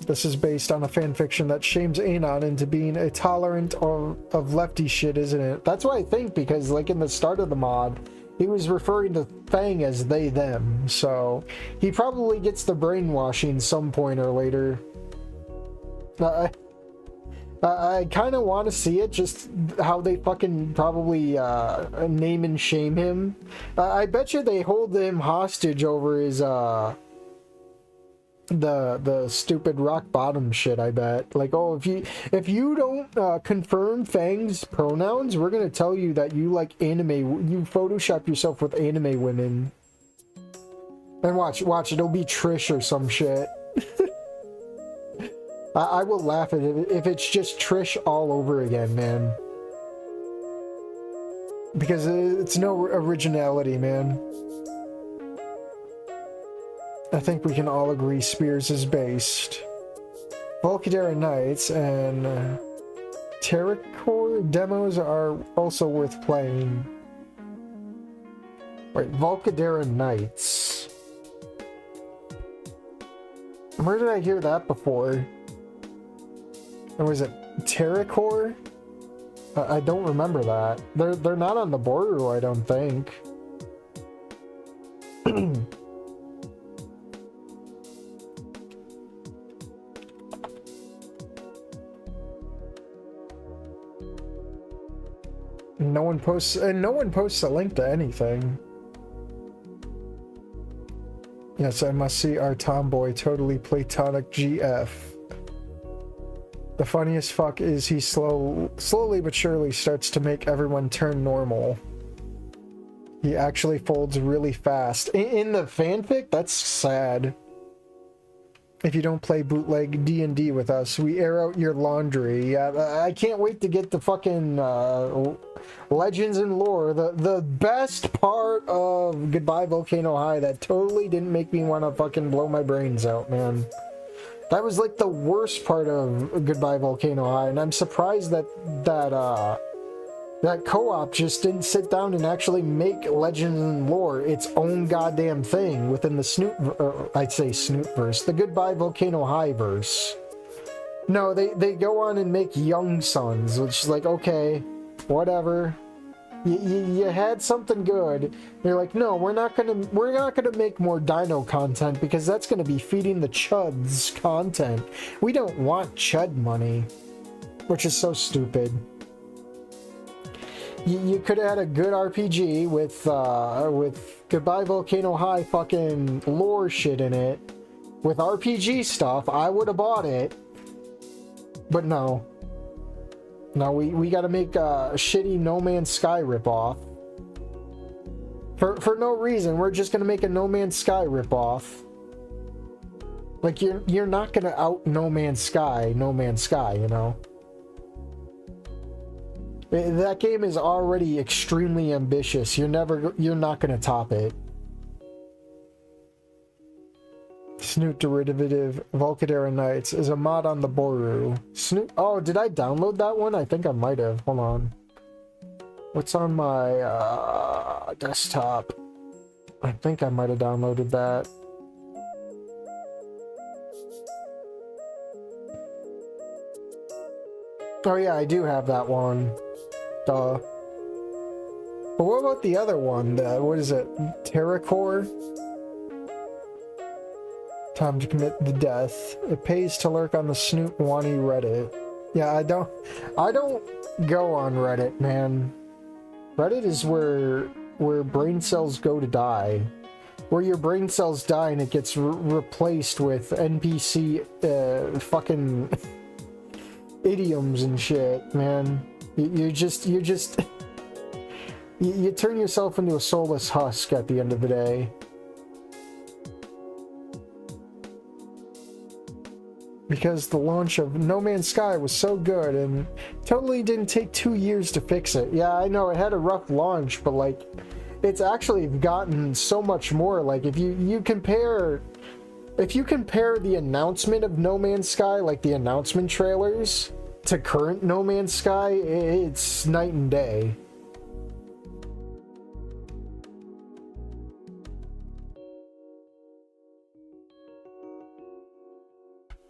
This is based on a fanfiction that shames Anon into being a tolerant of lefty shit, isn't it? That's what I think, because like in the start of the mod, he was referring to Fang as they, them, so he probably gets the brainwashing some point or later. I kind of want to see it, just how they fucking probably name and shame him. I bet you they hold him hostage over his the stupid rock bottom shit. I bet, like, oh, if you don't confirm Fang's pronouns, we're gonna tell you that you like anime, you Photoshop yourself with anime women, and watch it'll be Trish or some shit. I will laugh at it if it's just Trish all over again, man, because it's no originality, man. I think we can all agree Spears is based. Caldera Nights and Terracore demos are also worth playing. Wait, Caldera Nights. Where did I hear that before? Or was it Terracore? I don't remember that. They're not on the border, I don't think. No one posts a link to anything. Yes, I must see our tomboy totally platonic GF. The funniest fuck is he slowly but surely starts to make everyone turn normal. He actually folds really fast. In the fanfic, that's sad. If you don't play bootleg D&D with us, we air out your laundry. Yeah, I can't wait to get the fucking Legends and Lore. The best part of Goodbye Volcano High that totally didn't make me want to fucking blow my brains out, man. That was like the worst part of Goodbye Volcano High, and I'm surprised that co-op just didn't sit down and actually make Legends and Lore its own goddamn thing within the Snoot, I'd say Snoot verse, the Goodbye Volcano High verse. No, they go on and make Young Sons, which is like, okay, whatever. You had something good. You're like, no, we're not gonna make more Dino content because that's gonna be feeding the Chuds content. We don't want Chud money, which is so stupid. You could have had a good RPG with Goodbye Volcano High fucking lore shit in it. With RPG stuff, I would have bought it. But no. No, we gotta make a shitty No Man's Sky ripoff. For no reason, we're just gonna make a No Man's Sky ripoff. Like, you're not gonna out No Man's Sky, you know? That game is already extremely ambitious. You're not gonna top it. Snoot derivative Volcadera Nights is a mod on the Boru. Snoot. Oh, did I download that one? I think I might have. Hold on. What's on my desktop? I think I might have downloaded that. Oh yeah, I do have that one. Duh. But what about the other one? What is it? Terracore? Time to commit the death. It pays to lurk on the Snoot Wani Reddit. Yeah, I don't go on Reddit, man. Reddit is where brain cells go to die. Where your brain cells die and it gets replaced with NPC fucking idioms and shit, man. You turn yourself into a soulless husk at the end of the day. Because the launch of No Man's Sky was so good and totally didn't take 2 years to fix it. Yeah, I know it had a rough launch, but like, it's actually gotten so much more. Like, if you compare the announcement of No Man's Sky, like the announcement trailers, to current No Man's Sky, it's night and day.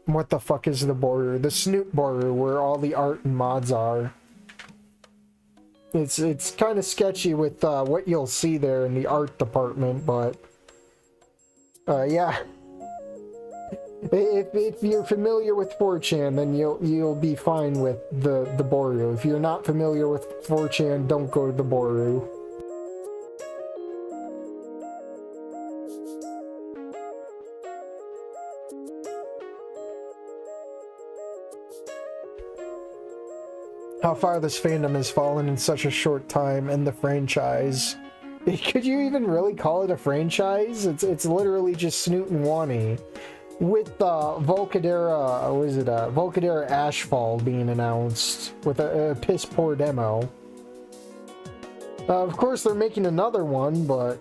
What the fuck is the Boru? The Snoot Boru, where all the art and mods are. It's kind of sketchy with what you'll see there in the art department, but yeah. If you're familiar with 4chan, then you'll be fine with the Boru. If you're not familiar with 4chan, don't go to the Boru. How far this fandom has fallen in such a short time, and the franchise. Could you even really call it a franchise? It's literally just Snoot and Wani. With Volcadera, what is it? Volcadera Ashfall being announced with a piss poor demo. Of course, they're making another one, but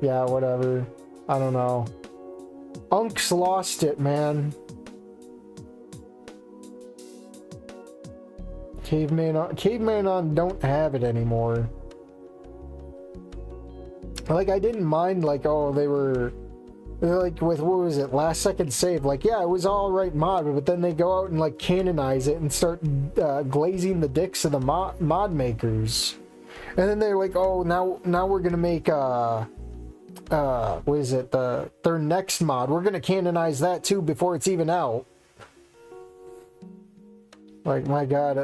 yeah, whatever. I don't know. Unk's lost it, man. Caveman on don't have it anymore. Like, I didn't mind, like, oh, they're like, with, what was it, last second save, like, yeah, it was alright mod, but then they go out and, like, canonize it and start glazing the dicks of the mod makers. And then they're like, oh, now we're gonna make, what is it, their next mod, we're gonna canonize that too before it's even out. Like, my god,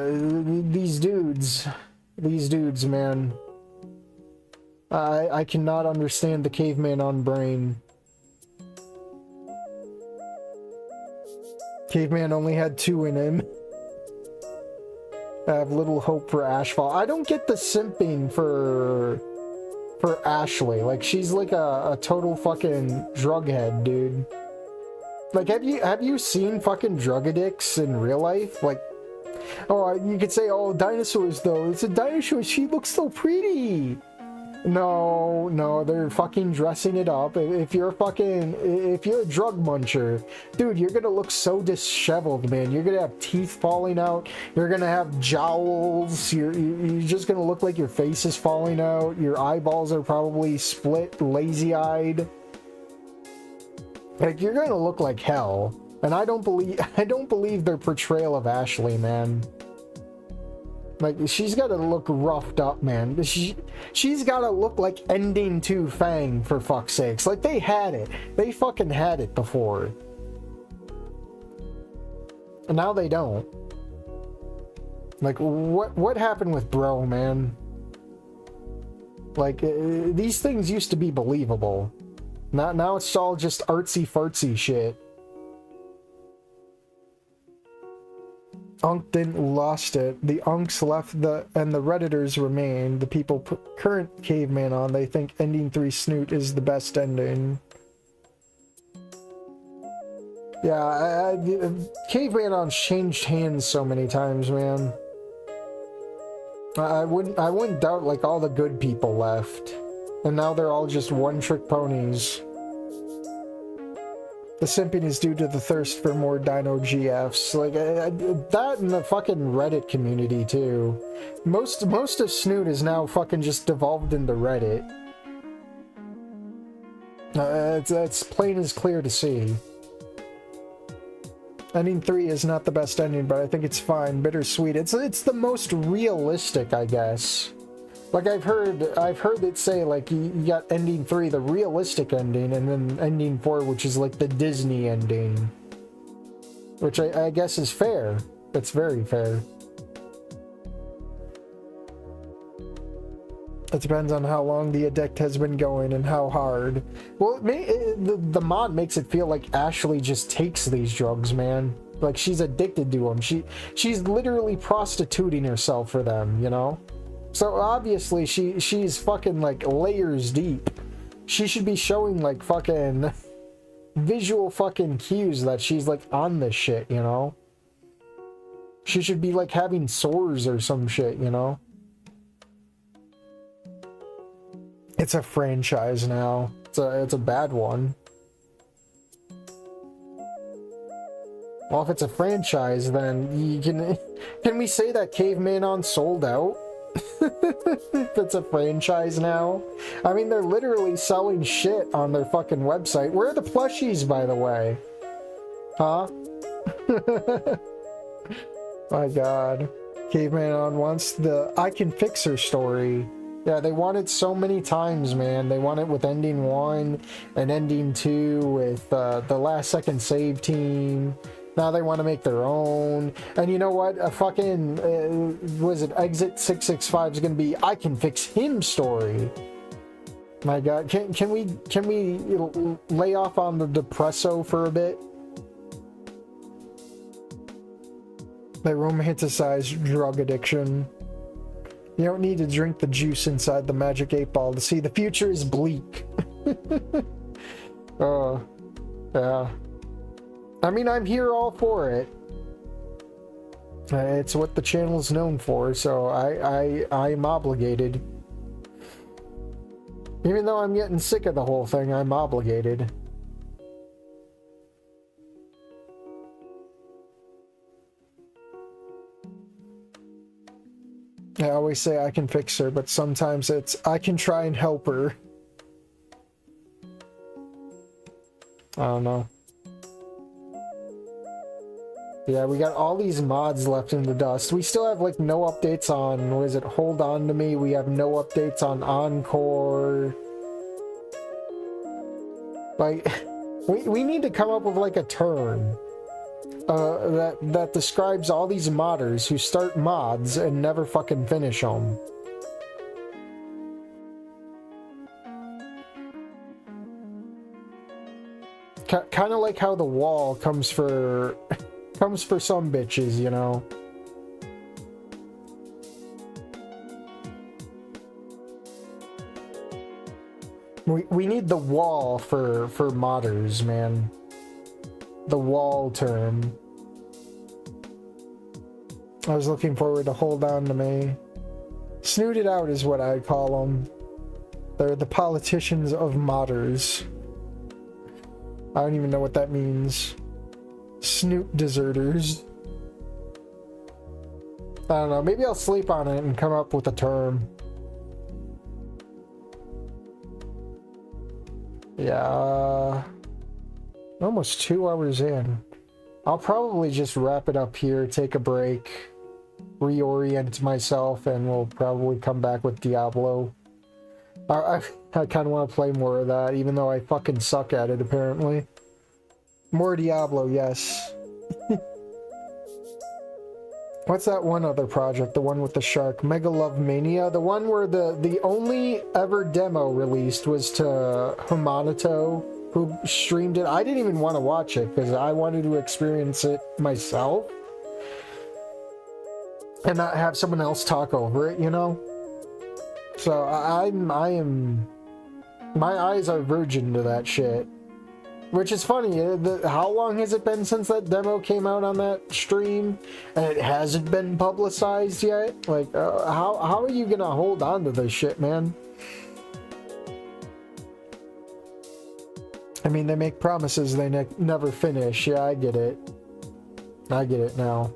these dudes, man. I cannot understand the caveman on brain. Caveman only had 2 in him. I have little hope for Ashfall. I don't get the simping for for Ashley. Like, she's like a total fucking drug head, dude. Like, have you seen fucking drug addicts in real life? Like, oh, you could say, oh, dinosaurs though. It's a dinosaur. She looks so pretty. No, they're fucking dressing it up. If you're a drug muncher, dude, you're gonna look so disheveled, man. You're gonna have teeth falling out. You're gonna have jowls. You're just gonna look like your face is falling out. Your eyeballs are probably split, lazy-eyed. Like, you're gonna look like hell. And I don't believe their portrayal of Ashley, man. Like, she's gotta look roughed up, man. She's gotta look like Ending 2 Fang, for fuck's sakes. Like, they had it. They fucking had it before. And now they don't. Like, what happened with Bro, man? Like, these things used to be believable. Now it's all just artsy-fartsy shit. Unk didn't lost it. The Unks left and the Redditors remain. The people put current caveman on. They think ending 3 Snoot is the best ending. Yeah, caveman on changed hands so many times, man. I wouldn't doubt like all the good people left, and now they're all just one-trick ponies. The simping is due to the thirst for more dino GFs. Like, that and the fucking Reddit community, too. Most of Snoot is now fucking just devolved into Reddit. It's plain as clear to see. Ending 3 is not the best ending, but I think it's fine. Bittersweet. It's the most realistic, I guess. Like, I've heard it say, like, you got ending 3, the realistic ending, and then ending 4, which is like the Disney ending. Which I guess is fair. It's very fair. It depends on how long the addict has been going and how hard. Well, the mod makes it feel like Ashley just takes these drugs, man. Like, she's addicted to them. She's literally prostituting herself for them, you know? So obviously she's fucking like layers deep. She should be showing like fucking visual fucking cues that she's like on this shit, you know? She should be like having sores or some shit, you know? It's a franchise now. It's a bad one. Well, if it's a franchise, then you can we say that Caveman on sold out? That's a franchise now. I mean, they're literally selling shit on their fucking website. Where are the plushies, by the way? Huh? My god. Caveman on wants the I Can Fix Her story. Yeah, they want it so many times, man. They want it with ending 1 and ending 2 with the last second save team. Now they want to make their own. And you know what? A fucking, was it Exit 665 is going to be I Can Fix Him story. My god. Can we lay off on the depresso for a bit? They romanticize drug addiction. You don't need to drink the juice inside the magic 8-ball to see the future is bleak. Yeah. I mean, I'm here all for it. It's what the channel's known for, so I'm obligated. Even though I'm getting sick of the whole thing, I'm obligated. I always say I can fix her, but sometimes it's I can try and help her. I don't know. Yeah, we got all these mods left in the dust. We still have, like, no updates on, what is it, Hold On To Me. We have no updates on Encore. Like, we need to come up with, like, a term that describes all these modders who start mods and never fucking finish them. Kind of like how the wall comes for some bitches, you know. We need the wall for modders, man. The wall term. I was looking forward to Hold On to Me. Snooted out is what I call them. They're the politicians of modders. I don't even know what that means. Snoot deserters. I don't know. Maybe I'll sleep on it and come up with a term. Yeah. Almost 2 hours in. I'll probably just wrap it up here, take a break, reorient myself, and we'll probably come back with Diablo. I kind of want to play more of that, even though I fucking suck at it, apparently. More Diablo, yes. What's that one other project? The one with the shark? Mega Love Mania? The one where the only ever demo released was to Homonato, who streamed it. I didn't even want to watch it because I wanted to experience it myself and not have someone else talk over it, you know? So my eyes are virgin to that shit. Which is funny, how long has it been since that demo came out on that stream? And it hasn't been publicized yet? Like, how are you gonna hold on to this shit, man? I mean, they make promises they never finish. Yeah, I get it. I get it now.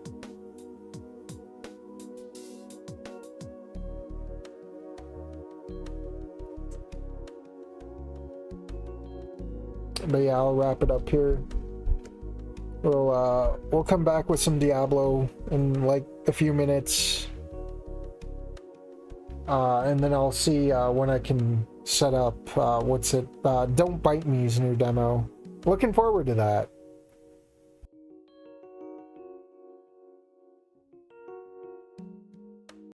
But yeah, I'll wrap it up here. We'll come back with some Diablo in like a few minutes. And then I'll see when I can set up Don't Bite Me's new demo. Looking forward to that.